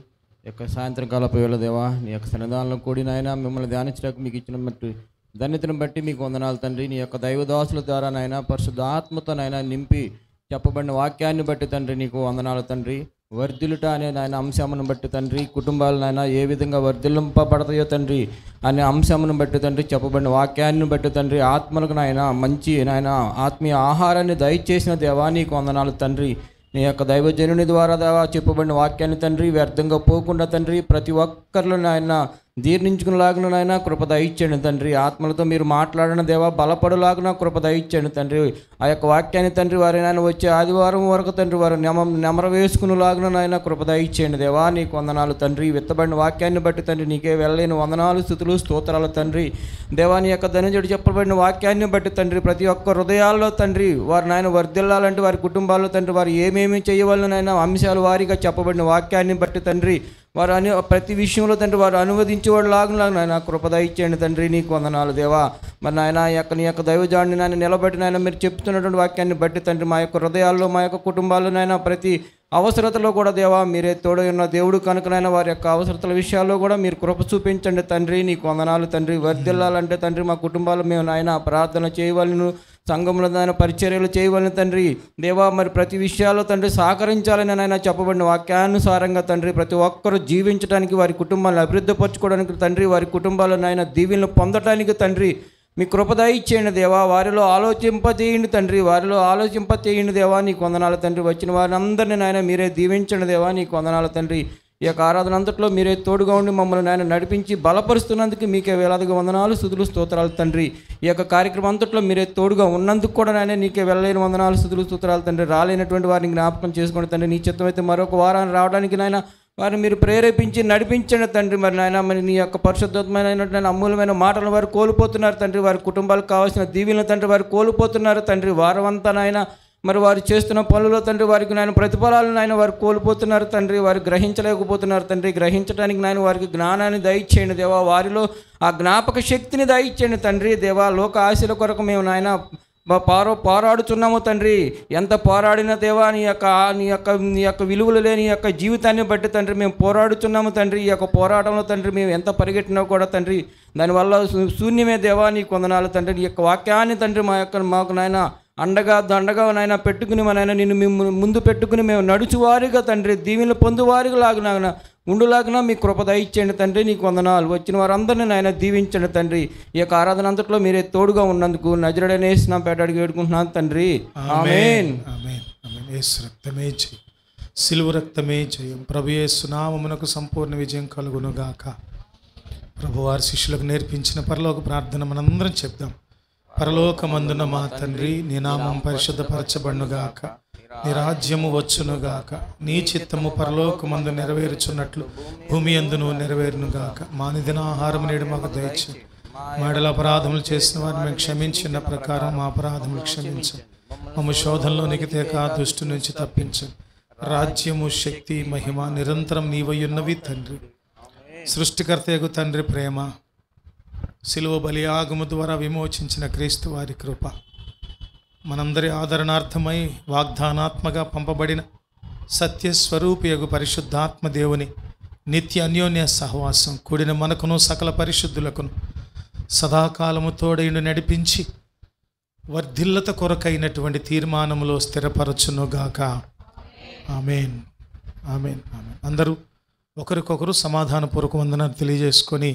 ఈ యొక్క సాయంత్రకాలపు వేళ దేవా, నీ యొక్క సన్నిధానంలో కూడి నాయన మిమ్మల్ని ధ్యానించడానికి మీకు ఇచ్చిన బట్టి ధన్యతను బట్టి మీకు వందనాలు తండ్రి. నీ యొక్క దైవదాసుల ద్వారా నాయన పరిశుద్ధ ఆత్మతో నాయన నింపి చెప్పబడిన వాక్యాన్ని బట్టి తండ్రి నీకు వందనాలు తండ్రి. వర్ధిల్లుట అనే నాయన అంశమును బట్టి తండ్రి, కుటుంబాలు నాయన ఏ విధంగా వర్ధిల్లింపబడతాయో తండ్రి అనే అంశమును బట్టి తండ్రి, చెప్పబడిన వాక్యాన్ని బట్టి తండ్రి, ఆత్మలకు నాయన మంచి నాయన ఆత్మీయ ఆహారాన్ని దయచేసిన దేవా నీకు వందనాలు తండ్రి. నీ యొక్క దైవజనుని ద్వారా దేవా చెప్పబడిన వాక్యాన్ని తండ్రి వ్యర్థంగా పోకుండా తండ్రి ప్రతి ఒక్కరిలో నాయన జీర్ణించుకునేలాగిన నాయన కృప దయచేయండి తండ్రి. ఆత్మలతో మీరు మాట్లాడిన దేవా బలపడులాగిన కృప దయచేయండి తండ్రి. ఆ యొక్క వాక్యాన్ని తండ్రి వారి నాయన వచ్చే ఆదివారం వరకు తండ్రి వారు నెమర వేసుకునేలాగిన నాయన కృప దయచేయండి దేవా నీకు వందనాలు తండ్రి. విత్తబడిన వాక్యాన్ని బట్టి తండ్రి నీకే వెళ్ళలేని వందనాలు, స్తుతులు, స్తోత్రాలు తండ్రి. దేవాని యొక్క ధనుజుడు చెప్పబడిన వాక్యాన్ని బట్టి తండ్రి ప్రతి ఒక్క హృదయాల్లో తండ్రి వారు నాయన వర్ధిల్లాలంటే వారి కుటుంబాల్లో తండ్రి వారు ఏమేమి చేయవలనైనా అంశాలు వారిగా చెప్పబడిన వాక్యాన్ని బట్టి తండ్రి వారు ప్రతి విషయంలో తండ్రి వారు అనువదించేవాడు లాగా నాయన కృప దయచేయండి తండ్రి నీకు వందనాలు దేవా. మరి నాయన నీ యొక్క దైవజాన్ని నాయన నిలబెట్టి నాయన మీరు చెప్తున్నటువంటి వాక్యాన్ని బట్టి తండ్రి మా యొక్క హృదయాల్లో మా యొక్క కుటుంబాల్లో నాయన ప్రతి అవసరతలో కూడా దేవా మీరే తోడై ఉన్న దేవుడు కనుకనైనా వారి యొక్క అవసరతల విషయాల్లో కూడా మీరు కృప చూపించండి తండ్రి నీకు వందనాలు తండ్రి. వర్ధిల్లాలంటే తండ్రి మా కుటుంబాలు మేము నాయన ప్రార్థన చేయవలను, సంఘంలో నాయన పరిచర్యలు చేయవలని తండ్రి దేవా. మరి ప్రతి విషయాల్లో తండ్రి సహకరించాలని నాయన చెప్పబడిన వాక్యానుసారంగా తండ్రి ప్రతి ఒక్కరూ జీవించడానికి, వారి కుటుంబాలను అభివృద్ధిపరచుకోవడానికి తండ్రి, వారి కుటుంబాల్లో నాయన దీవెనలు పొందడానికి తండ్రి మీ కృపద ఇచ్చేయండి దేవా. వారిలో ఆలోచింపజేయండి తండ్రి, వారిలో ఆలోచింపజేయండి దేవా నీకు వందనాలు తండ్రి. వచ్చిన వారిని అందరినీ నాయన మీరే దీవించండి దేవా నీకు వందనాలు తండ్రి. ఈ యొక్క ఆరాధన అంతట్లో మీరే తోడుగా ఉండి మమ్మల్ని నాయన నడిపించి బలపరుస్తున్నందుకు మీకే వేలాదిగా వందనాలు, స్తుతులు, స్తోత్రాలు తండ్రి. ఈ యొక్క కార్యక్రమం అంతట్లో మీరే తోడుగా ఉన్నందుకు కూడా నాయన నీకే వెళ్ళలేని వందనాలు, స్తుతులు, స్తోత్రాలు తండ్రి. రాలేనటువంటి వారిని జ్ఞాపకం చేసుకోండి తండ్రి. నీ చిత్తం అయితే మరొక వారాన్ని రావడానికి నాయన వారిని మీరు ప్రేరేపించి నడిపించండి తండ్రి. మరి నాయన మరి నీ యొక్క పరిశుద్ధమైన అమూల్యమైన మాటలు వారు కోల్పోతున్నారు తండ్రి. వారి కుటుంబాలకు కావాల్సిన దీవెనలు తండ్రి వారు కోల్పోతున్నారు తండ్రి. వారమంతా నాయన మరి వారు చేస్తున్న పనుల్లో తండ్రి వారికి నాయన ప్రతిఫలాలను నాయన వారు కోల్పోతున్నారు తండ్రి. వారు గ్రహించలేకపోతున్నారు తండ్రి. గ్రహించడానికి నాయన వారికి జ్ఞానాన్ని దయచేయండి దేవా. వారిలో ఆ జ్ఞాపక శక్తిని దయచేయండి తండ్రి దేవా. లోక ఆశల కొరకు మేము నాయన పోరాడుతున్నాము తండ్రి. ఎంత పోరాడిన దేవా నీ యొక్క విలువలు లేని యొక్క జీవితాన్ని బట్టి తండ్రి మేము పోరాడుతున్నాము తండ్రి. ఈ యొక్క పోరాటంలో తండ్రి మేము ఎంత పరిగెట్టినా కూడా తండ్రి దానివల్ల శూన్యమే దేవా నీకు వందనాలు తండ్రి. నీ యొక్క వాక్యాన్ని తండ్రి మాకు నాయన అండగా దండగా నాయన పెట్టుకుని మా నాయన నిన్ను మేము ముందు పెట్టుకుని మేము నడుచువారిగా తండ్రి దీవెనలు పొందువారిగా లాగిన ఉండులాగిన మీ కృప దయచేయండి తండ్రి నీకు వందనాలు. వచ్చిన వారందరినీ నాయన దీవించండి తండ్రి. ఈ యొక్క ఆరాధన అంతట్లో మీరే తోడుగా ఉన్నందుకు నజరుడనే యేసు పేట అడిగి వేడుకుంటున్నాను తండ్రి. ఆమేన్. యేసు రక్తమే జయం, సిలువ రక్తమే జయం. ప్రభు యేసు నామమునకు సంపూర్ణ విజయం కలుగునుగాక. ప్రభు వారి శిష్యులకు నేర్పించిన పరలోక ప్రార్థన మనందరం చెప్దాం. పరలోకమందున మా తండ్రి, నీ నామం పరిశుద్ధపరచబడునుగాక, నీ రాజ్యము వచ్చునుగాక, నీ చిత్తము పరలోకమందు నెరవేరుచున్నట్లు భూమి యందును నెరవేరునుగాక. మా నిదిన ఆహారం నేడు మాకు దయచేయి. మాడల అపరాధములు చేసిన వారిని మేము క్షమించిన ప్రకారం మా అపరాధములు క్షమించు. మమ్మ శోధనలోనికి తేక దుష్టు నుంచి తప్పించు. రాజ్యము, శక్తి, మహిమ నిరంతరం నీవయున్నవి తండ్రి. సృష్టికర్తయగు తండ్రి ప్రేమ, సిలువ బలియాగము ద్వారా విమోచించిన క్రీస్తు వారి కృప, మనందరి ఆదరణార్థమై వాగ్దానాత్మగా పంపబడిన సత్యస్వరూపియగు పరిశుద్ధాత్మ దేవుని నిత్య అన్యోన్య సహవాసం కూడిన మనకును సకల పరిశుద్ధులకును సదాకాలము తోడైండు నడిపించి వర్ధిల్లత కొరకైనటువంటి తీర్మానములో స్థిరపరచునుగాక. ఆమేన్, ఆమేన్, ఆమేన్. అందరూ ఒకరికొకరు సమాధానపూర్వక వందనాలు తెలియజేసుకొని